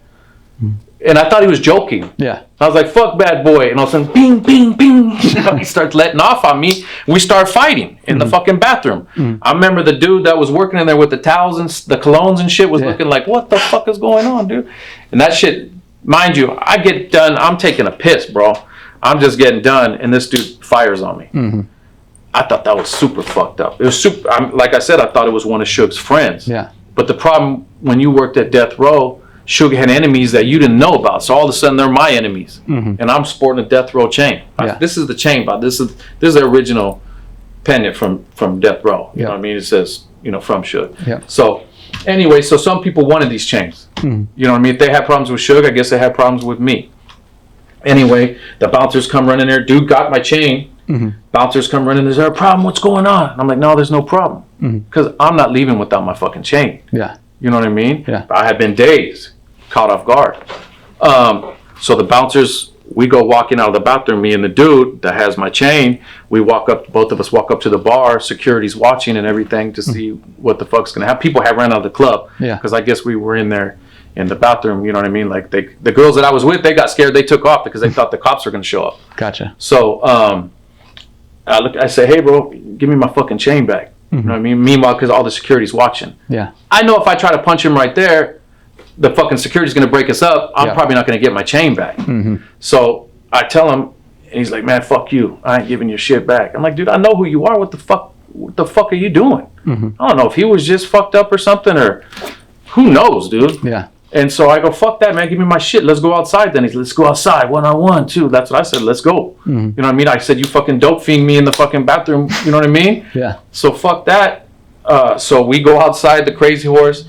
And I thought he was joking. I was like, "Fuck bad boy." And all of a sudden, bing, bing, bing. You know, he starts letting off on me. We start fighting in the fucking bathroom. I remember the dude that was working in there with the towels and the colognes and shit was looking like, "What the fuck is going on, dude?" And that shit, mind you, I get done. I'm taking a piss, bro. I'm just getting done. And this dude fires on me. I thought that was super fucked up. It was super, like I said, I thought it was one of Suge's friends. But the problem when you worked at Death Row, Suge had enemies that you didn't know about. So all of a sudden they're my enemies. And I'm sporting a Death Row chain. This is the chain, but this is the original pendant from Death Row. You know what I mean? It says, you know, from Suge. So anyway, so some people wanted these chains. You know what I mean? If they had problems with Suge, I guess they had problems with me. Anyway, the bouncers come running there. Dude got my chain. Bouncers come running. "Is there a problem? What's going on?" And I'm like, "No, there's no problem." Because I'm not leaving without my fucking chain. You know what I mean? I had been days caught off guard. So the bouncers, we go walking out of the bathroom, me and the dude that has my chain, both of us walk up to the bar, security's watching and everything to see what the fuck's gonna happen. People have ran out of the club. Because I guess we were in there in the bathroom, you know what I mean? Like the girls that I was with, they got scared, they took off because they thought the cops were gonna show up. So I say, "Hey bro, give me my fucking chain back." You know what I mean? Meanwhile, because all the security's watching. I know if I try to punch him right there, the fucking security's gonna break us up. I'm probably not gonna get my chain back. So I tell him, and he's like, "Man, fuck you. I ain't giving your shit back." I'm like, "Dude, I know who you are. What the fuck are you doing?" I don't know if he was just fucked up or something, or who knows, dude. And so I go, "Fuck that, man. Give me my shit. Let's go outside." Then he's, "Let's go outside, 1-on-1, too." That's what I said. "Let's go." You know what I mean? I said, "You fucking dope fiend me in the fucking bathroom." You know what I mean? So fuck that. So we go outside the Crazy Horse,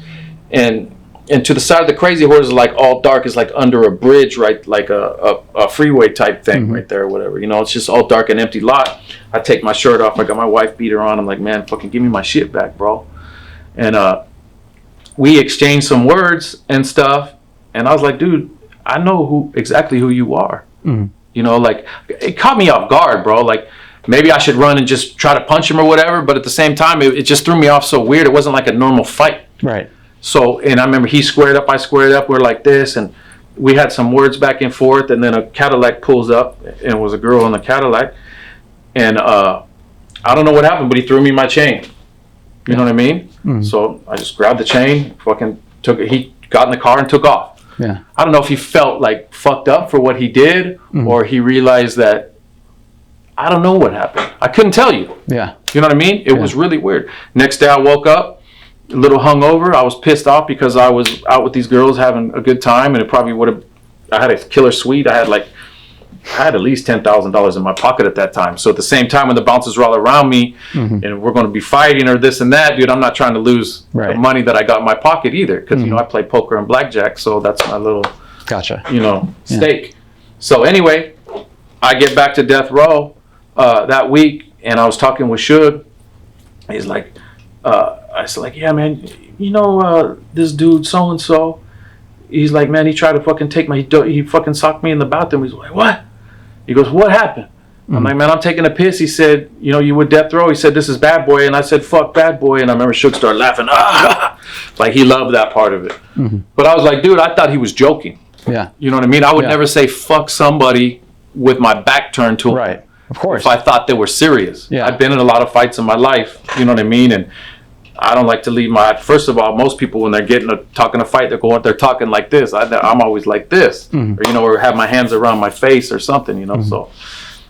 and to the side of the Crazy Horse is like all dark. It's like under a bridge, right? Like a freeway type thing right there or whatever. You know, it's just all dark and empty lot. I take my shirt off. I got my wife beater on. I'm like, "Man, fucking give me my shit back, bro." And we exchanged some words and stuff, and I was like, "Dude, I know exactly who you are." You know, like, it caught me off guard, bro. Like, maybe I should run and just try to punch him or whatever, but at the same time, it just threw me off so weird. It wasn't like a normal fight. So, and I remember he squared up, I squared up. We're like this, and we had some words back and forth, and then a Cadillac pulls up, and it was a girl in the Cadillac, and I don't know what happened, but he threw me my chain. You know what I mean? So I just grabbed the chain, fucking took it. He got in the car and took off. I don't know if he felt like fucked up for what he did, or he realized that, I don't know what happened. I couldn't tell you. You know what I mean? It was really weird. Next day I woke up, a little hungover. I was pissed off because I was out with these girls having a good time, and it probably would have. I had a killer suite. I had at least $10,000 in my pocket at that time. So at the same time, when the bouncers were all around me, and we're going to be fighting or this and that, dude, I'm not trying to lose the money that I got in my pocket either, because you know I play poker and blackjack, so that's my little stake. So anyway, I get back to Death Row that week, and I was talking with Suge. He's like, I said like, yeah, man, you know this dude so and so. He's like, man, he tried to fucking take he fucking socked me in the bathroom. He's like, what? He goes, what happened? I'm like, man, I'm taking a piss. He said, you know, you with Death Row? He said, this is Bad Boy. And I said, fuck Bad Boy. And I remember Suge started laughing. Like, he loved that part of it. But I was like, dude, I thought he was joking. Yeah. You know what I mean? I would never say fuck somebody with my back turned to him. Right. Of course. If I thought they were serious. Yeah. I've been in a lot of fights in my life. You know what I mean? And I don't like to leave first of all, most people when they're talking a fight, they're talking like this. I'm always like this, or, you know, or have my hands around my face or something, you know. So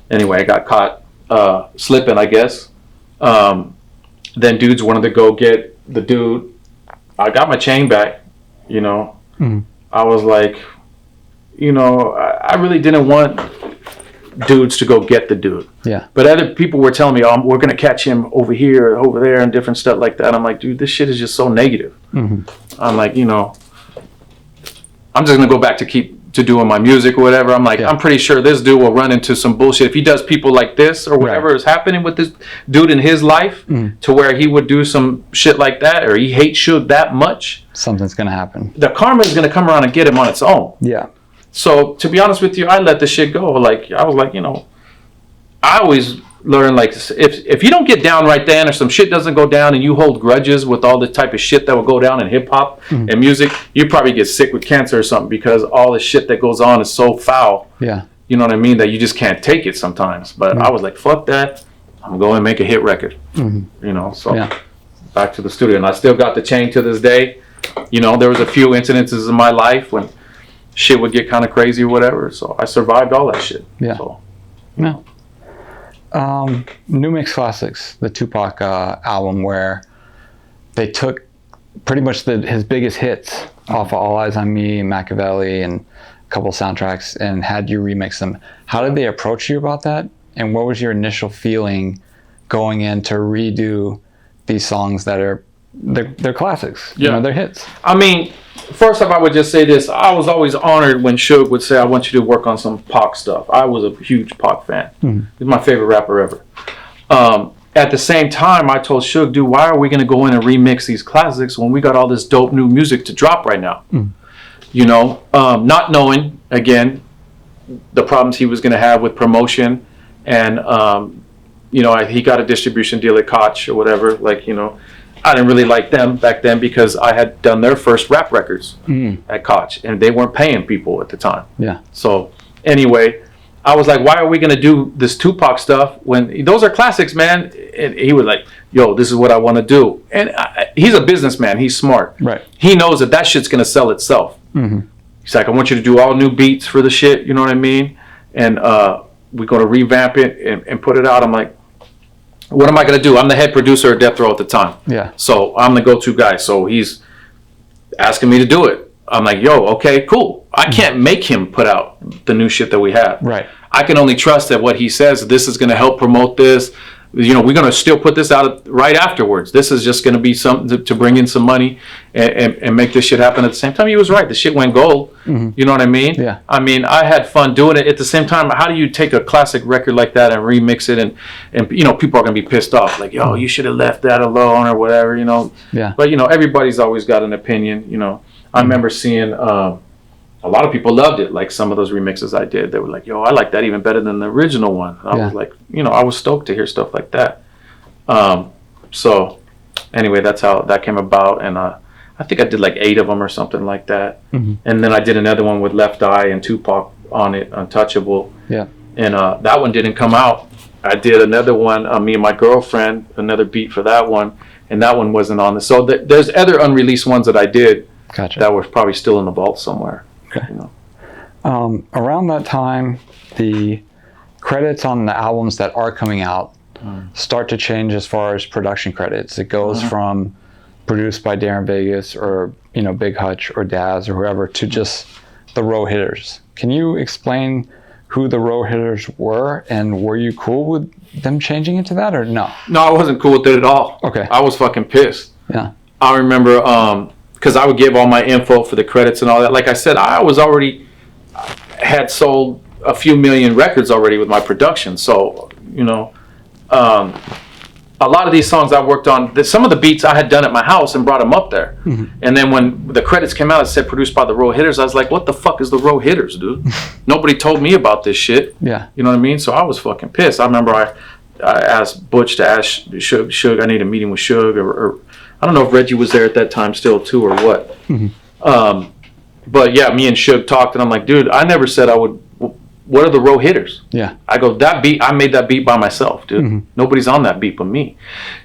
anyway, I got caught slipping, I guess. Then dudes wanted to go get the dude. I got my chain back, you know. I was like, you know, I really didn't want dudes to go get the dude. Yeah. But other people were telling me, we're going to catch him over here, over there, and different stuff like that. I'm like, dude, this shit is just so negative. I'm like, you know, I'm just going to go back to doing my music or whatever. I'm like, I'm pretty sure this dude will run into some bullshit. If he does people like this or whatever is happening with this dude in his life to where he would do some shit like that, or he hates Suge that much, something's going to happen. The karma is going to come around and get him on its own. Yeah. So to be honest with you, I let the shit go. Like, I was like, you know, I always learn, like, if you don't get down right then, or some shit doesn't go down, and you hold grudges with all the type of shit that will go down in hip hop and music, you probably get sick with cancer or something, because all the shit that goes on is so foul. Yeah. You know what I mean? That you just can't take it sometimes. But I was like, fuck that. I'm going to make a hit record. You know, so back to the studio. And I still got the chain to this day. You know, there was a few incidences in my life when shit would get kind of crazy or whatever, so I survived all that shit. Yeah. So, yeah. New Mix Classics, the Tupac album, where they took pretty much his biggest hits off of All Eyes on Me and Machiavelli and a couple soundtracks, and had you remix them. How did they approach you about that? And what was your initial feeling going in to redo these songs that are they're classics? You know, they're hits. I mean, first off, I would just say this. I was always honored when Suge would say, I want you to work on some Pac stuff. I was a huge Pac fan. He's my favorite rapper ever. At the same time, I told Suge, dude, why are we going to go in and remix these classics when we got all this dope new music to drop right now? You know, not knowing, again, the problems he was going to have with promotion. And, you know, he got a distribution deal at Koch or whatever. Like, you know, I didn't really like them back then because I had done their first rap records at Koch, and they weren't paying people at the time. Yeah. So anyway, I was like, why are we going to do this Tupac stuff when those are classics, man? And he was like, yo, this is what I want to do. And he's a businessman. He's smart. Right. He knows that shit's going to sell itself. He's like, I want you to do all new beats for the shit. You know what I mean? And we're going to revamp it and put it out. I'm like, what am I going to do? I'm the head producer at Death Row at the time. Yeah. So I'm the go-to guy. So he's asking me to do it. I'm like, yo, okay, cool. I can't make him put out the new shit that we have. Right. I can only trust that what he says, this is going to help promote this. You know, we're going to still put this out right afterwards. This is just going to be something to bring in some money and make this shit happen. At the same time, he was right. The shit went gold. You know what I mean? Yeah. I mean, I had fun doing it. At the same time, how do you take a classic record like that and remix it? And you know, people are going to be pissed off. Like, yo, you should have left that alone or whatever, you know? Yeah. But, you know, everybody's always got an opinion, you know. I remember seeing a lot of people loved it. Like some of those remixes I did, they were like, yo, I like that even better than the original one. And I was like, you know, I was stoked to hear stuff like that. So anyway, that's how that came about. And I think I did like 8 of them or something like that. And then I did another one with Left Eye and Tupac on it, Untouchable. Yeah. And that one didn't come out. I did another one, me and my girlfriend, another beat for that one. And that one wasn't on this. So there's other unreleased ones that I did that were probably still in the vault somewhere. Okay. You know. Around that time, the credits on the albums that are coming out start to change as far as production credits. It goes from produced by Darren Vegas or, Big Hutch or Daz or whoever, to just the row hitters. Can you explain who the row hitters were, and were you cool with them changing into that, or no? No, I wasn't cool with it at all. Okay. I was fucking pissed. Yeah. I remember, because I would give all my info for the credits and all that. Like I said, I had sold a few million records already with my production. So, a lot of these songs I worked on, some of the beats I had done at my house and brought them up there. Mm-hmm. And then when the credits came out, it said produced by the Row Hitters. I was like, what the fuck is the Row Hitters, dude? Nobody told me about this shit. Yeah. You know what I mean? So I was fucking pissed. I remember I asked Butch to ask Suge, I need a meeting with Suge, or I don't know if Reggie was there at that time still too or what. Mm-hmm. But yeah, me and Suge talked, and I'm like, dude, I never said I would. What are the Row Hitters? Yeah. I go, that beat, I made that beat by myself, dude. Mm-hmm. Nobody's on that beat but me.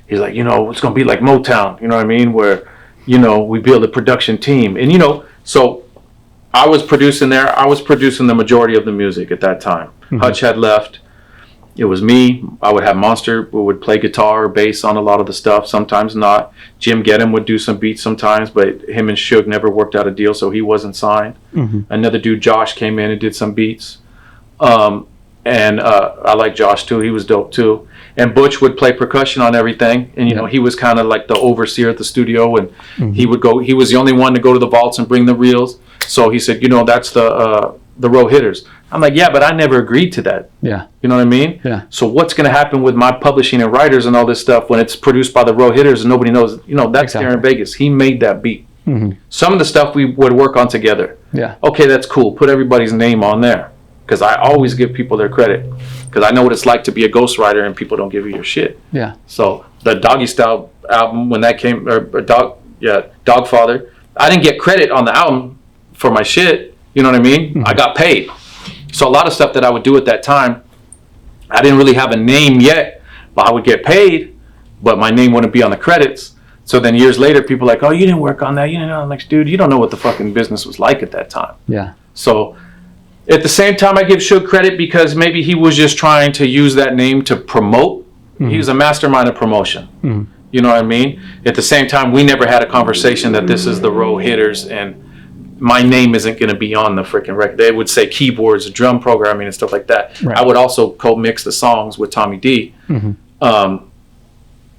He's like, it's going to be like Motown, you know what I mean? Where, we build a production team. And, so I was producing there. I was producing the majority of the music at that time. Mm-hmm. Hutch had left. It was me. I would have Monster who would play guitar or bass on a lot of the stuff, sometimes not. Jim Gedham would do some beats sometimes, but him and Suge never worked out a deal, so he wasn't signed. Mm-hmm. Another dude, Josh, came in and did some beats. And I like Josh too. He was dope too. And Butch would play percussion on everything. And, he was kind of like the overseer at the studio. And mm-hmm. he was the only one to go to the vaults and bring the reels. So he said, that's the Row Hitters. I'm like, yeah, but I never agreed to that. Yeah. You know what I mean? Yeah. So what's going to happen with my publishing and writers and all this stuff when it's produced by the Row Hitters and nobody knows, that's exactly. Darren Vegas. He made that beat. Mm-hmm. Some of the stuff we would work on together. Yeah. Okay, that's cool. Put everybody's name on there. Because I always give people their credit. Because I know what it's like to be a ghostwriter and people don't give you your shit. Yeah. So the Doggy Style album, when that came, Dogfather, I didn't get credit on the album for my shit. You know what I mean? Mm-hmm. I got paid. So a lot of stuff that I would do at that time, I didn't really have a name yet, but I would get paid, but my name wouldn't be on the credits. So then years later, people are like, oh, you didn't work on that. You didn't know. I'm like, dude, you don't know what the fucking business was like at that time. Yeah. So at the same time, I give Suge credit because maybe he was just trying to use that name to promote. Mm-hmm. He was a mastermind of promotion. Mm-hmm. You know what I mean? At the same time, we never had a conversation that this is the Row Hitters and my name isn't going to be on the freaking record. They would say keyboards, drum programming, and stuff like that. Right. I would also co-mix the songs with Tommy D. Mm-hmm.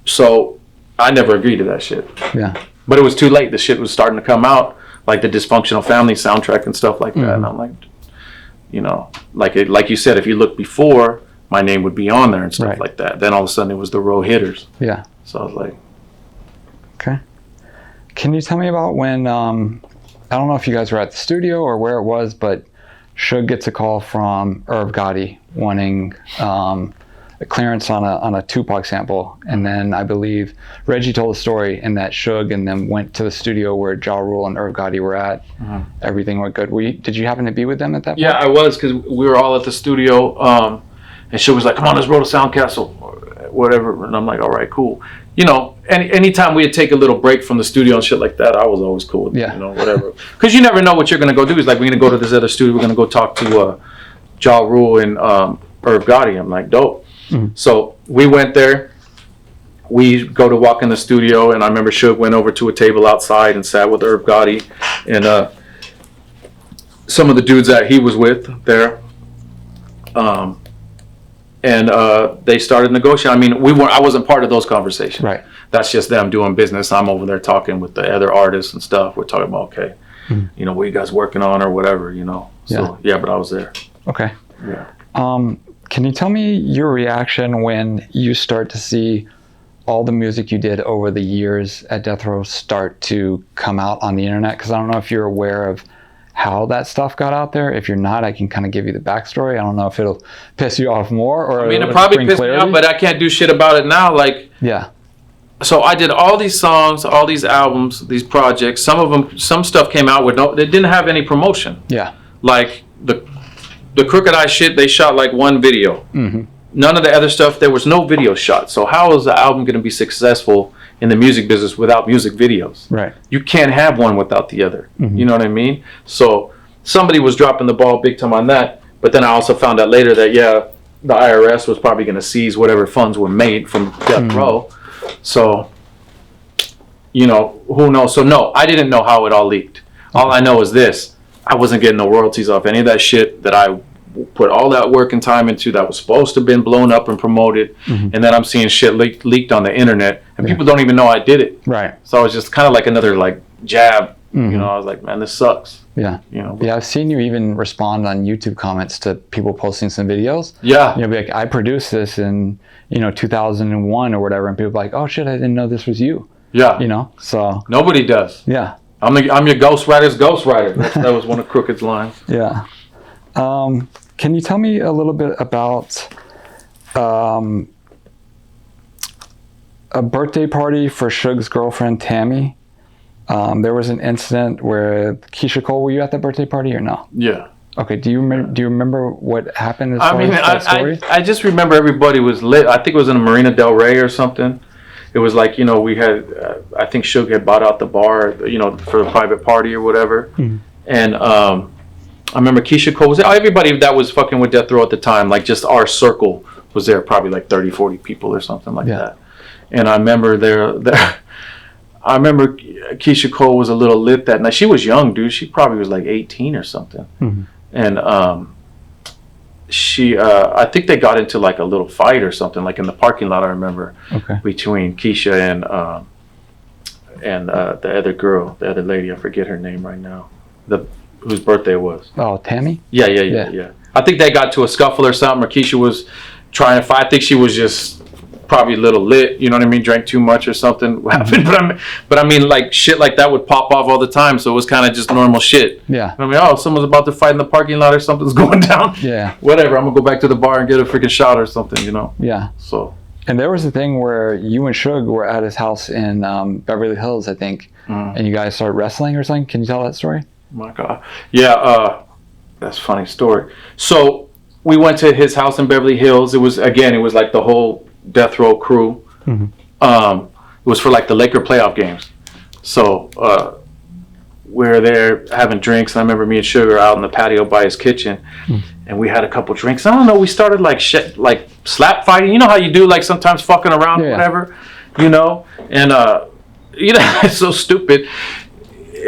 So I never agreed to that shit. Yeah. But it was too late. The shit was starting to come out, like the Dysfunctional Family soundtrack and stuff like that. Mm-hmm. And I'm like, like you said, if you look before, my name would be on there and stuff right. like that. Then all of a sudden it was the Row Hitters. Yeah. So I was like, okay. Can you tell me about when, I don't know if you guys were at the studio or where it was, but Suge gets a call from Irv Gotti wanting a clearance on a Tupac sample. And then I believe Reggie told the story in that Suge and then went to the studio where Ja Rule and Irv Gotti were at. Mm-hmm. Everything went good. Did you happen to be with them at that point? Yeah, I was, because we were all at the studio. And Suge was like, come on, let's roll to Sound Castle, or whatever. And I'm like, all right, cool. Anytime we'd take a little break from the studio and shit like that, I was always cool with it, whatever. Because you never know what you're going to go do. He's like, we're going to go to this other studio. We're going to go talk to Ja Rule and Irv Gotti. I'm like, dope. Mm-hmm. So we went there. We go to walk in the studio, and I remember Suge went over to a table outside and sat with Irv Gotti and some of the dudes that he was with there. And they started negotiating. I mean, I wasn't part of those conversations. Right. That's just them doing business. I'm over there talking with the other artists and stuff. We're talking about, okay, mm-hmm. What you guys working on or whatever, So, yeah, but I was there. Okay. Yeah. Can you tell me your reaction when you start to see all the music you did over the years at Death Row start to come out on the internet? Because I don't know if you're aware of how that stuff got out there. If you're not, I can kind of give you the backstory. I don't know if it'll piss you off more or I mean, it probably pissed me off, but I can't do shit about it now. Like, yeah. So I did all these songs, all these albums, these projects. Some stuff came out with they didn't have any promotion. Yeah. Like the Crooked Eye shit, they shot like one video. Mm-hmm. None of the other stuff, there was no video shot. So how is the album going to be successful in the music business without music videos? Right. You can't have one without the other. Mm-hmm. You know what I mean? So somebody was dropping the ball big time on that. But then I also found out later that, the IRS was probably going to seize whatever funds were made from Death Row. So you know, who knows? So no, I didn't know how it all leaked. All I know is this: I wasn't getting no royalties off any of that shit that I put all that work and time into that was supposed to have been blown up and promoted, and then I'm seeing shit leaked on the internet, and people don't even know I did it. Right. So it's just kind of like another like jab. You know, I was like, man, this sucks. Yeah. You know. Yeah, I've seen you even respond on YouTube comments to people posting some videos. Yeah. You'll be like, I produced this in 2001 or whatever, and people are like, oh shit, I didn't know this was you. Yeah. You know. So. Nobody does. Yeah. I'm your ghostwriter's ghostwriter. That was one of Crooked's lines. Yeah. Can you tell me a little bit about a birthday party for Suge's girlfriend, Tammy? There was an incident where Keisha Cole, were you at that birthday party or no? Yeah. Okay, do you remember what happened as far as that story? I just remember everybody was lit. I think it was in a Marina Del Rey or something. It was like, we had, I think Suge had bought out the bar, for a private party or whatever. And I remember Keisha Cole was there. Everybody that was fucking with Death Row at the time, like just our circle was there, probably like 30, 40 people or something like that. And I remember I remember Keisha Cole was a little lit that night. She was young, dude. She probably was like 18 or something. And I think they got into like a little fight or something, like in the parking lot, I remember, between Keisha and the other girl, the other lady, I forget her name right now, whose birthday it was. Oh, Tammy? Yeah. I think they got to a scuffle or something, or Keisha was trying to fight. I think she was just probably a little lit, you know what I mean, drank too much or something happened. But I mean, like shit like that would pop off all the time, so it was kind of just normal shit. Yeah. I mean, someone's about to fight in the parking lot or something's going down. Yeah. Whatever, I'm gonna go back to the bar and get a freaking shot or something, Yeah. So. And there was a thing where you and Suge were at his house in Beverly Hills, I think, and you guys started wrestling or something. Can you tell that story? My God. Yeah, that's a funny story. So we went to his house in Beverly Hills. It was like the whole Death Row crew. It was for like the Laker playoff games. So we were there having drinks, and I remember me and Sugar out in the patio by his kitchen, and we had a couple drinks. I don't know, we started like slap fighting. You know how you do, like sometimes fucking around or whatever, and it's so stupid.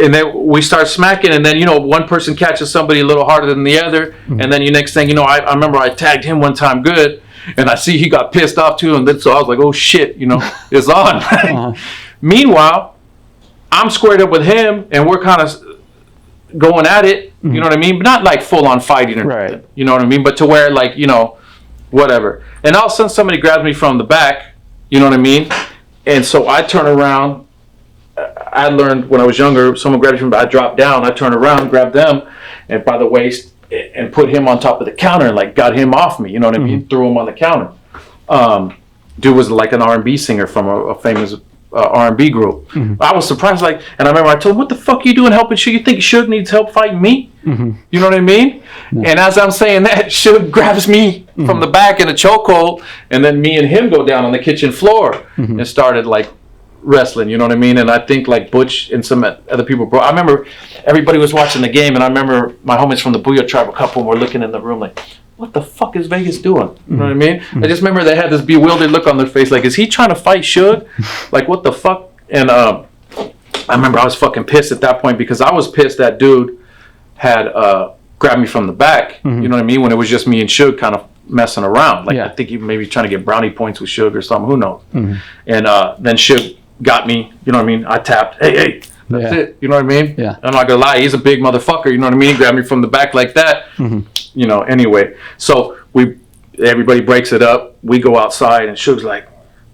And then we start smacking, and then one person catches somebody a little harder than the other, and then next thing I remember I tagged him one time good, and I see he got pissed off too, and then so I was like, oh shit, it's on. Meanwhile, I'm squared up with him, and we're kind of going at it, you know what I mean? But not like full on fighting or anything, you know what I mean? But to where like, whatever. And all of a sudden somebody grabs me from the back, you know what I mean? And so I turn around. I learned when I was younger, someone grabbed me from the back, I dropped down, I turned around, grabbed them, and by the waist, and put him on top of the counter, and like got him off me, you know what I mean? Threw him on the counter. Dude was like an R&B singer from a famous R&B group. I was surprised, and I remember I told him, what the fuck you doing helping Suge? You think Suge needs help fighting me? You know what I mean? And as I'm saying that, Suge grabs me from the back in a chokehold, and then me and him go down on the kitchen floor and started like wrestling, you know what I mean? And I think like Butch and some other people brought, I remember everybody was watching the game, and I remember my homies from the Booyah Tribe, a couple were looking in the room like, what the fuck is Vegas doing? You know what I mean? I just remember they had this bewildered look on their face, like, is he trying to fight Suge? Like, what the fuck? And I remember I was fucking pissed at that point, because I was pissed that dude had grabbed me from the back, you know what I mean? When it was just me and Suge kind of messing around. Like, I think he maybe trying to get brownie points with Suge or something, who knows? And then Suge got me, you know what I mean? I tapped, hey, that's it, you know what I mean? Yeah. I'm not gonna lie, he's a big motherfucker, you know what I mean? He grabbed me from the back like that, anyway. So everybody breaks it up, we go outside, and Suge's like,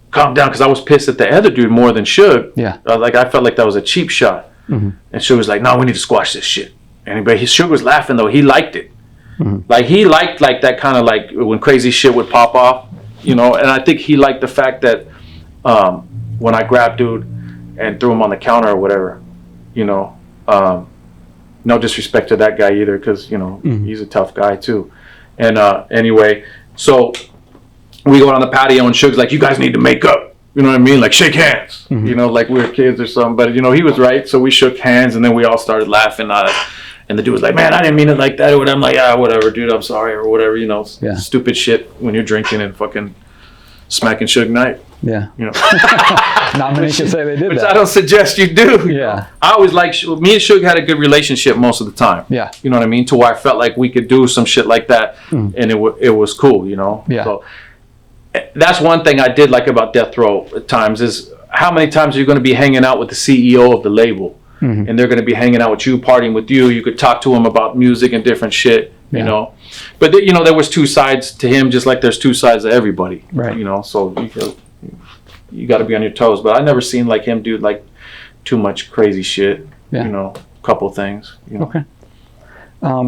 calm down, because I was pissed at the other dude more than Suge. Yeah. I felt like that was a cheap shot. And Suge was like, no, we need to squash this shit. Suge was laughing though, he liked it. Like he liked like that kind of like when crazy shit would pop off, and I think he liked the fact that when I grabbed dude and threw him on the counter or whatever, no disrespect to that guy either, because he's a tough guy too. And anyway, so we go on the patio, and Suge's like, you guys need to make up, you know what I mean, like shake hands, like we were kids or something. But he was right, so we shook hands, and then we all started laughing at it. And the dude was like, man, I didn't mean it like that. Or I'm like, whatever, dude, I'm sorry, or whatever, stupid shit when you're drinking and fucking smacking Suge Knight. Yeah. You know, Not many can say they did which that. I don't suggest you do. Yeah. I always like me and Suge had a good relationship most of the time. Yeah. You know what I mean? To where I felt like we could do some shit like that, and it was cool. You know. Yeah. So that's one thing I did like about Death Row at times is how many times are you going to be hanging out with the CEO of the label, and they're going to be hanging out with you, partying with you. You could talk to them about music and different shit. You know, but you know there was two sides to him, just like there's two sides to everybody. Right. You know, so you got to be on your toes. But I never seen like him do like too much crazy shit. Yeah. You know, a couple things. You know. Okay.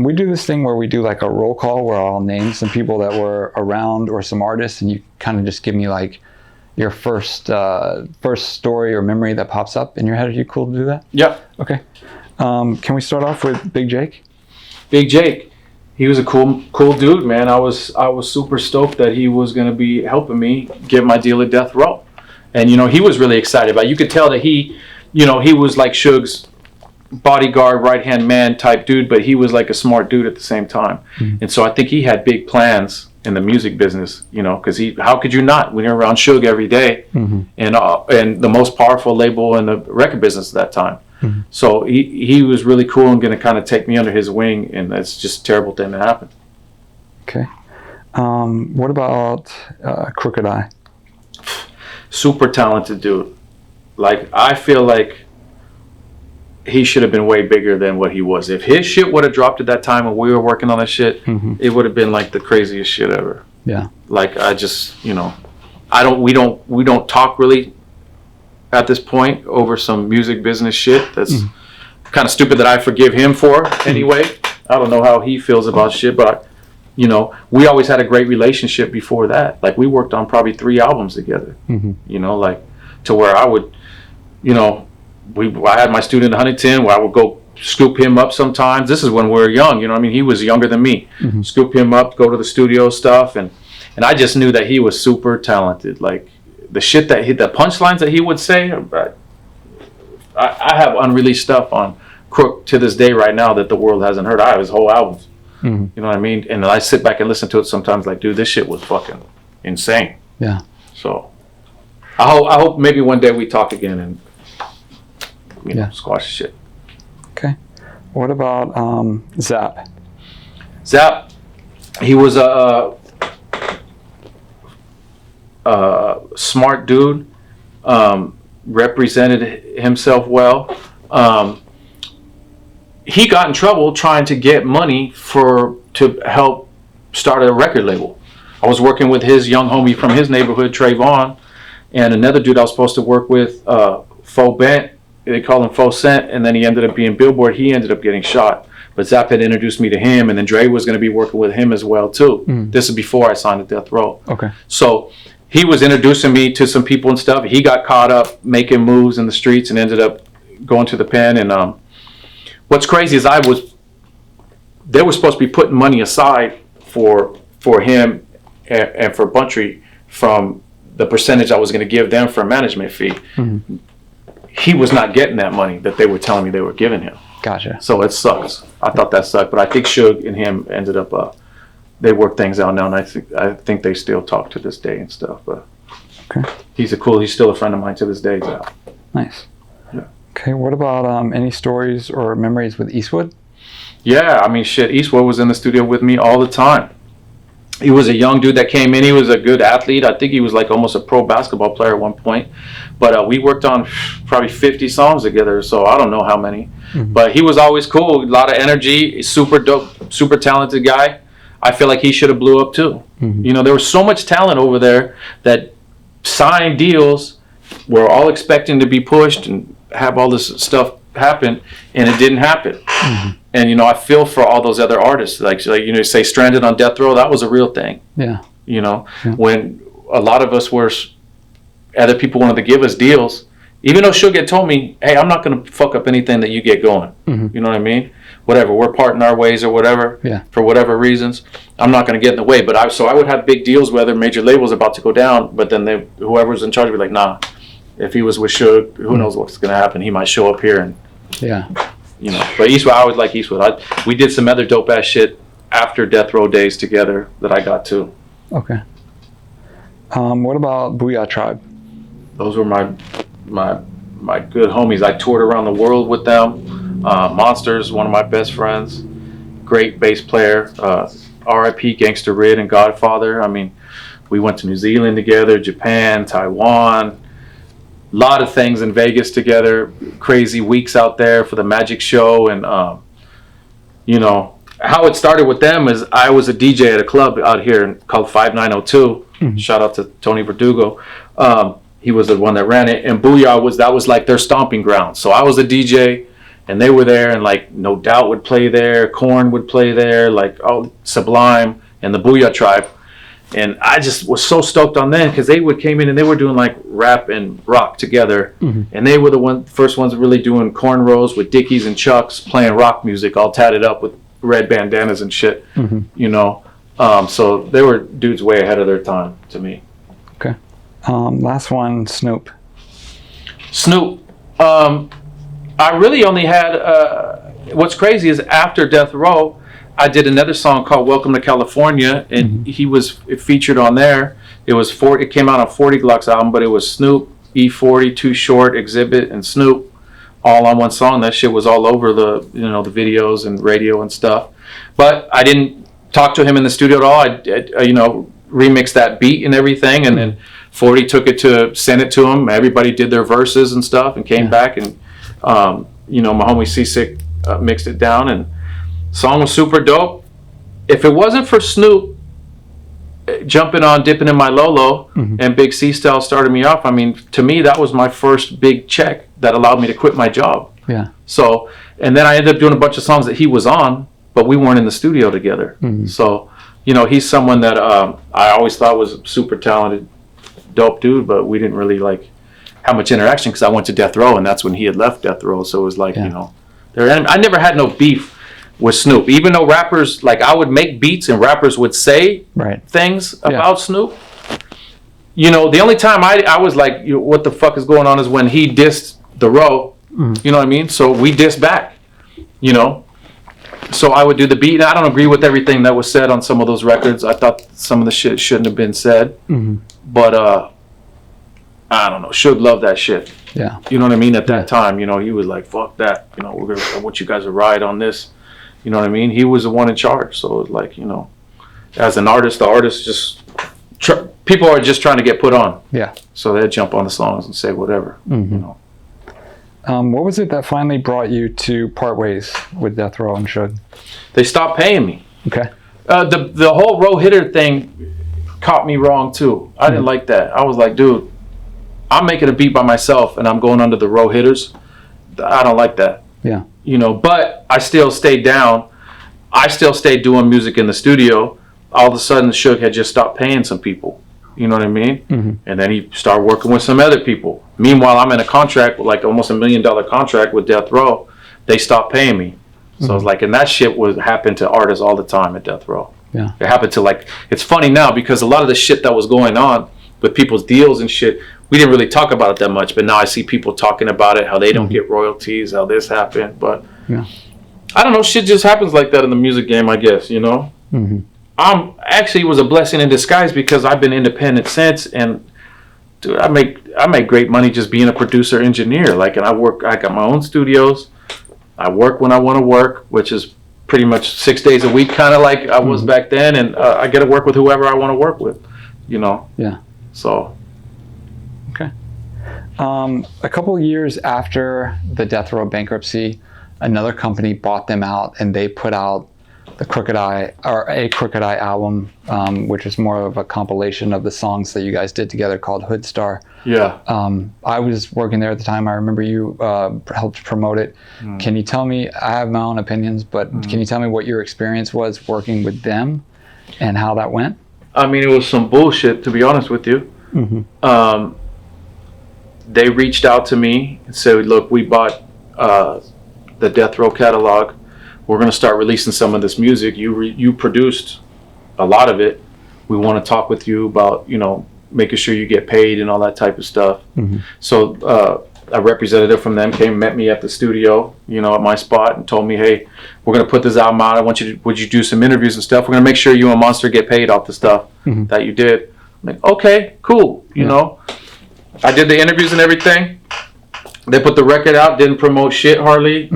We do this thing where we do like a roll call where I'll name some people that were around or some artists, and you kind of just give me like your first story or memory that pops up in your head. Are you cool to do that? Yeah. Okay. Can we start off with Big Jake? Big Jake, he was a cool dude, man. I was super stoked that he was gonna be helping me get my deal at Death Row, and you know he was really excited about it. You could tell that he was like Suge's bodyguard, right hand man type dude, but he was like a smart dude at the same time. And so I think he had big plans in the music business, you know, because how could you not when you're around Suge every day, and the most powerful label in the record business at that time. So he was really cool and going to kind of take me under his wing, and that's just a terrible thing to happen. Okay. What about Crooked Eye? Super talented dude. Like, I feel like he should have been way bigger than what he was. If his shit would have dropped at that time when we were working on that shit, it would have been like the craziest shit ever. Yeah. Like, I just, you know, we don't talk really at this point over some music business shit. That's kind of stupid that I forgive him for anyway. I don't know how he feels about shit, but you know, we always had a great relationship before that. Like, we worked on probably 3 albums together. You know, like, to where I would, you know, I had my student in Huntington where I would go scoop him up sometimes. This is when we were young, you know what I mean? He was younger than me. Scoop him up, go to the studio stuff, and I just knew that he was super talented. Like, the shit that the punchlines that he would say, I have unreleased stuff on Crook to this day right now that the world hasn't heard. I have his whole albums. You know what I mean? And I sit back and listen to it sometimes like, dude, this shit was fucking insane. Yeah. So I hope maybe one day we talk again and you know, squash the shit. Okay. What about Zap? Zap, he was a smart dude, represented himself well. He got in trouble trying to get money to help start a record label. I was working with his young homie from his neighborhood, Trayvon, and another dude I was supposed to work with, Faux Bent. They called him Faux Cent, and then he ended up being Billboard. He ended up getting shot. But Zap had introduced me to him, and then Dre was going to be working with him as well, too. This is before I signed to Death Row. Okay. So he was introducing me to some people and stuff. He got caught up making moves in the streets and ended up going to the pen. And what's crazy is they were supposed to be putting money aside for him and for Buntry from the percentage I was going to give them for a management fee. He was not getting that money that they were telling me they were giving him. Gotcha. So it sucks. I thought that sucked, but I think Suge and him ended up they worked things out now, and I think they still talk to this day and stuff. But okay. He's still a friend of mine to this day. Zap. Nice. Yeah. Okay. What about any stories or memories with Eastwood? Yeah, I mean, shit. Eastwood was in the studio with me all the time. He was a young dude that came in. He was a good athlete. I think he was like almost a pro basketball player at one point. But we worked on probably 50 songs together, so I don't know how many. But he was always cool, a lot of energy, super dope, super talented guy. I feel like he should have blew up too. You know, there was so much talent over there that signed deals were all expecting to be pushed and have all this stuff happen, and it didn't happen. And you know, I feel for all those other artists, like you know, say Stranded on Death Row, that was a real thing. Yeah. You know, when a lot of us other people wanted to give us deals, even though Suge had told me, hey, I'm not going to fuck up anything that you get going. You know what I mean? Whatever, we're parting our ways or whatever, for whatever reasons, I'm not going to get in the way. But I would have big deals with other major labels about to go down, but then whoever's in charge would be like, nah, if he was with Suge, who knows what's going to happen? He might show up here and, you know. But Eastwood, I always like Eastwood. We did some other dope ass shit after Death Row days together that I got to. Okay. What about Booyah Tribe? Those were my good homies. I toured around the world with them. Monsters, one of my best friends, great bass player. R.I.P. Gangsta Rid and Godfather. I mean, we went to New Zealand together, Japan, Taiwan. A lot of things in Vegas together. Crazy weeks out there for the Magic Show. And, you know, how it started with them is I was a DJ at a club out here called 5902. Mm-hmm. Shout out to Tony Verdugo. He was the one that ran it. And Booyah was like their stomping ground. So I was a DJ and they were there, and like No Doubt would play there, Korn would play there, like Sublime and the Booyah Tribe. And I just was so stoked on them because they came in and they were doing like rap and rock together. Mm-hmm. And they were the first ones really doing cornrows with Dickies and Chucks, playing rock music, all tatted up with red bandanas and shit, mm-hmm. you know. So they were dudes way ahead of their time to me. Okay. Last one, Snoop. Snoop. I really only had, what's crazy is after Death Row, I did another song called Welcome to California, and mm-hmm. It featured on there. It came out on 40 Glock's album, but it was Snoop, E40, Too Short, Exhibit, and Snoop all on one song. That shit was all over the videos and radio and stuff. But I didn't talk to him in the studio at all. I remixed that beat and everything, and then 40 sent it to him. Everybody did their verses and stuff and came back, and my homie C-Sick mixed it down, and song was super dope. If it wasn't for Snoop jumping on Dipping in My Lolo, mm-hmm. and Big C Style started me off, I mean, to me, that was my first big check that allowed me to quit my job. Yeah. So, and then I ended up doing a bunch of songs that he was on, but we weren't in the studio together. Mm-hmm. So, he's someone that I always thought was a super talented, dope dude, but we didn't really like have much interaction because I went to Death Row, and that's when he had left Death Row. So it was like, I never had no beef with Snoop, even though rappers, like, I would make beats and rappers would say things about Snoop. The only time I was like, what the fuck is going on is when he dissed the Row. Mm. You know what I mean? So we dissed back, So I would do the beat. And I don't agree with everything that was said on some of those records. I thought some of the shit shouldn't have been said. Mm-hmm. But I don't know. Suge loved that shit. Yeah. You know what I mean? At that time, he was like, fuck that. I want you guys to ride on this. You know what I mean? He was the one in charge. So it was like, as an artist, the artist just, people are just trying to get put on. Yeah. So they'd jump on the songs and say whatever, mm-hmm. What was it that finally brought you to part ways with Death Row and Suge? They stopped paying me. Okay. The whole row hitter thing caught me wrong too. I didn't like that. I was like, dude, I'm making a beat by myself and I'm going under the row hitters. I don't like that. Yeah. But I still stayed down. I still stayed doing music in the studio. All of a sudden, Suge had just stopped paying some people. You know what I mean? Mm-hmm. And then he started working with some other people. Meanwhile, I'm in a contract, like almost $1 million contract with Death Row. They stopped paying me. So I was like, and that shit would happen to artists all the time at Death Row. Yeah. It happened to it's funny now because a lot of the shit that was going on with people's deals and shit, we didn't really talk about it that much, but now I see people talking about it, how they don't mm-hmm. get royalties, how this happened. But I don't know, shit just happens like that in the music game, I guess, Mm-hmm. Actually, it was a blessing in disguise because I've been independent since, and dude, I make great money just being a producer engineer. And I got my own studios. I work when I want to work, which is pretty much 6 days a week, kind of like I was back then, and I get to work with whoever I want to work with, Yeah. So. Okay. A couple of years after the Death Row bankruptcy, another company bought them out, and they put out a Crooked Eye album, which is more of a compilation of the songs that you guys did together called Hood Star. Yeah. I was working there at the time. I remember you helped promote it. Mm. Can you tell me, I have my own opinions, but can you tell me what your experience was working with them and how that went? I mean, it was some bullshit, to be honest with you. Mm-hmm. They reached out to me and said, look, we bought the Death Row catalog. We're going to start releasing some of this music. You produced a lot of it. We want to talk with you about, making sure you get paid and all that type of stuff. Mm-hmm. So a representative from them came, met me at the studio, at my spot, and told me, hey, we're going to put this album out. Would you do some interviews and stuff? We're going to make sure you and Monster get paid off the stuff that you did. I'm like, okay, cool, you know. I did the interviews and everything. They put the record out, didn't promote shit hardly.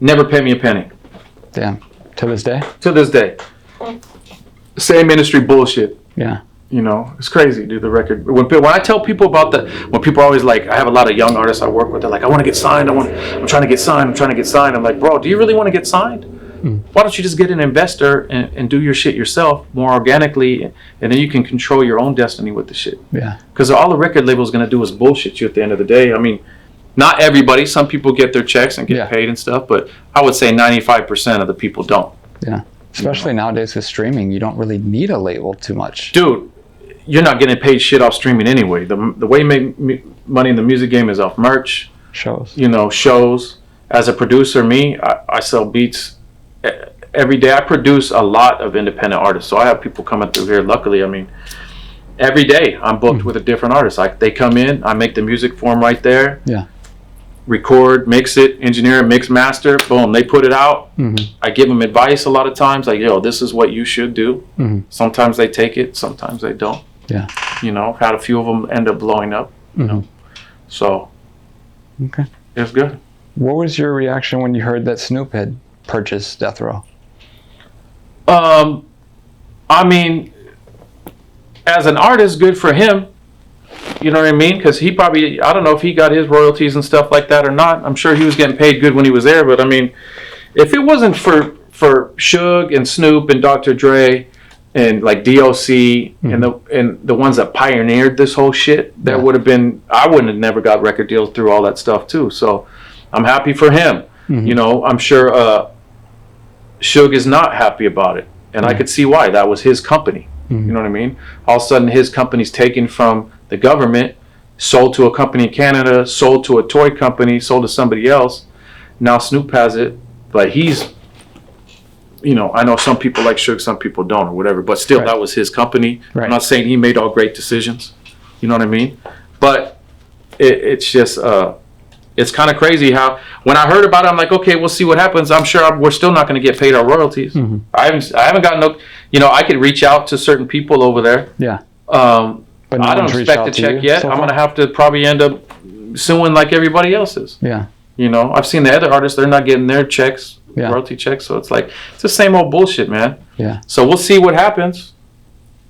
Never paid me a penny. Damn. To this day? To this day. Same industry bullshit. Yeah. You know, it's crazy, dude, the record. When I tell people about when people are always like, I have a lot of young artists I work with, they're like, I want to get signed, I'm trying to get signed. I'm like, bro, do you really want to get signed? Why don't you just get an investor and do your shit yourself more organically, and then you can control your own destiny with the shit. Yeah. Because all the record label is going to do is bullshit you at the end of the day. I mean, not everybody. Some people get their checks and get paid and stuff, but I would say 95% of the people don't. Yeah. Especially nowadays with streaming, you don't really need a label too much. Dude, you're not getting paid shit off streaming anyway. The way you make money in the music game is off merch. Shows. You know, shows. As a producer, I sell beats every day. I produce a lot of independent artists, so I have people coming through here. Luckily, I mean, every day I'm booked with a different artist. They come in, I make the music for them right there. Yeah. Record, mix it, engineer, mix, master, boom, they put it out. I give them advice a lot of times, like, yo, this is what you should do. Sometimes they take it, sometimes they don't. Yeah. You know, had a few of them end up blowing up. You know, so okay, it's good. What was your reaction when you heard that Snoop had purchased Death Row? I mean, as an artist, good for him. You know what I mean? Because he probably, I don't know if he got his royalties and stuff like that or not. I'm sure he was getting paid good when he was there. But I mean, if it wasn't for Suge and Snoop and Dr. Dre and like DOC and the ones that pioneered this whole shit, there would have been, I wouldn't have never got record deals through all that stuff too. So I'm happy for him. You know, I'm sure Suge is not happy about it. And I could see why. That was his company. You know what I mean? All of a sudden, his company's taken from the government, sold to a company in Canada, sold to a toy company, sold to somebody else. Now Snoop has it, but he's, you know, I know some people like Suge, some people don't or whatever, but still that was his company. I'm not saying he made all great decisions. You know what I mean? But it's just, it's kind of crazy how, when I heard about it, I'm like, okay, we'll see what happens. I'm sure we're still not going to get paid our royalties. I haven't gotten no, you know, I could reach out to certain people over there. Yeah. But I don't expect a check yet. I'm going to have to probably end up suing like everybody else is. Yeah. You know, I've seen the other artists, they're not getting their checks, royalty checks. So it's like, it's the same old bullshit, man. Yeah. So we'll see what happens,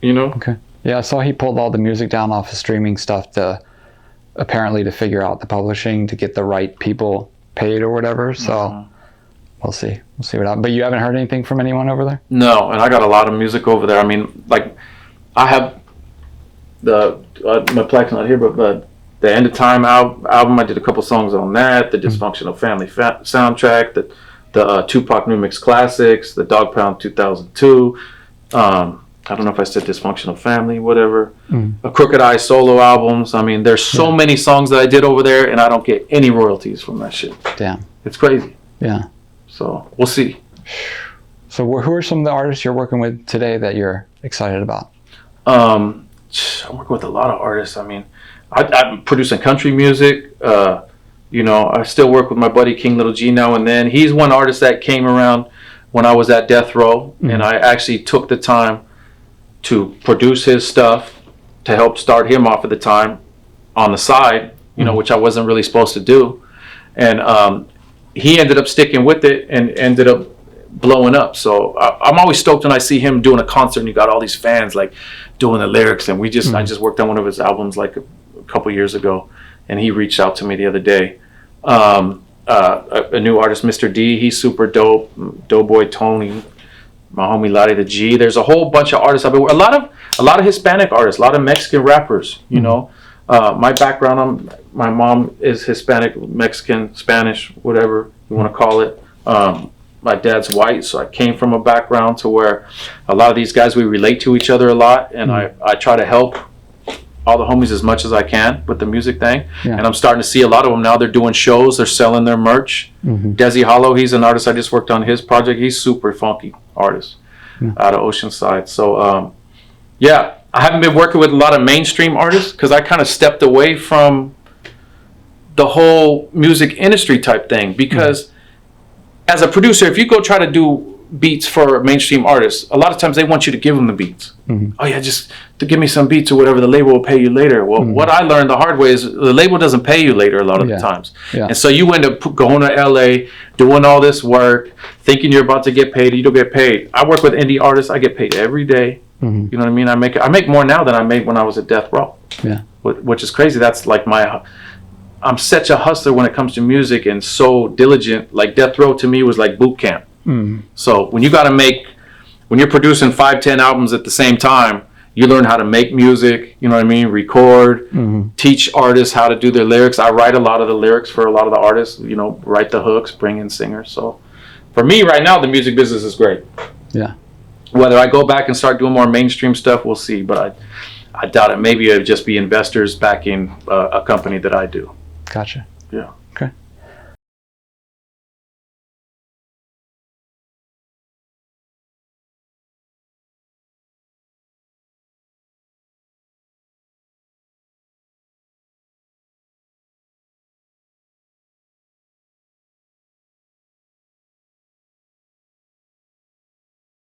you know? Okay. Yeah, I saw he pulled all the music down off of streaming stuff apparently to figure out the publishing to get the right people paid or whatever. So we'll see. We'll see what happens. But you haven't heard anything from anyone over there? No, and I got a lot of music over there. I mean, like, I have my plaque's not here, but the End of Time album, I did a couple songs on that. The Dysfunctional Family soundtrack, the Tupac Remix Classics, the Dog Pound 2002. I don't know if I said Dysfunctional Family, whatever. A Crooked Eye solo albums. I mean, there's so many songs that I did over there, and I don't get any royalties from that shit. Damn. It's crazy. Yeah. So we'll see. So who are some of the artists you're working with today that you're excited about? I'm working with a lot of artists. I mean, I'm producing country music. You know, I still work with my buddy King Little G now and then. He's one artist that came around when I was at Death Row, and I actually took the time to produce his stuff to help start him off at the time on the side, you know, which I wasn't really supposed to do. And he ended up sticking with it and ended up blowing up. So I'm always stoked when I see him doing a concert and you got all these fans like doing the lyrics. And I just worked on one of his albums like a couple years ago, and he reached out to me the other day. A new artist, Mr. D, he's super dope. Doughboy Tony, my homie Lottie the G. There's a whole bunch of artists. A lot of Hispanic artists, a lot of Mexican rappers. You know, my background, my mom is Hispanic, Mexican, Spanish, whatever you want to call it. My dad's white, so I came from a background to where a lot of these guys, we relate to each other a lot, and I try to help all the homies as much as I can with the music thing. And I'm starting to see a lot of them now. They're doing shows, they're selling their merch. Desi Hollow, he's an artist. I just worked on his project. He's super funky artist out of Oceanside. So yeah, I haven't been working with a lot of mainstream artists because I kind of stepped away from the whole music industry type thing, because as a producer, if you go try to do beats for mainstream artists, a lot of times they want you to give them the beats. Oh yeah, just to give me some beats or whatever. The label will pay you later. Well, what I learned the hard way is the label doesn't pay you later a lot of the times. And so you end up going to LA, doing all this work, thinking you're about to get paid. You don't get paid. I work with indie artists. I get paid every day. You know what I mean? I make more now than I made when I was at Death Row. Yeah. Which is crazy. That's like I'm such a hustler when it comes to music and so diligent. Like Death Row to me was like boot camp. So when you're producing 5-10 albums at the same time, you learn how to make music, you know what I mean, record, teach artists how to do their lyrics. I write a lot of the lyrics for a lot of the artists, you know, write the hooks, bring in singers. So for me right now, the music business is great. Yeah. Whether I go back and start doing more mainstream stuff, we'll see. But I doubt it. Maybe it'd just be investors backing a company that I do. Gotcha. Yeah.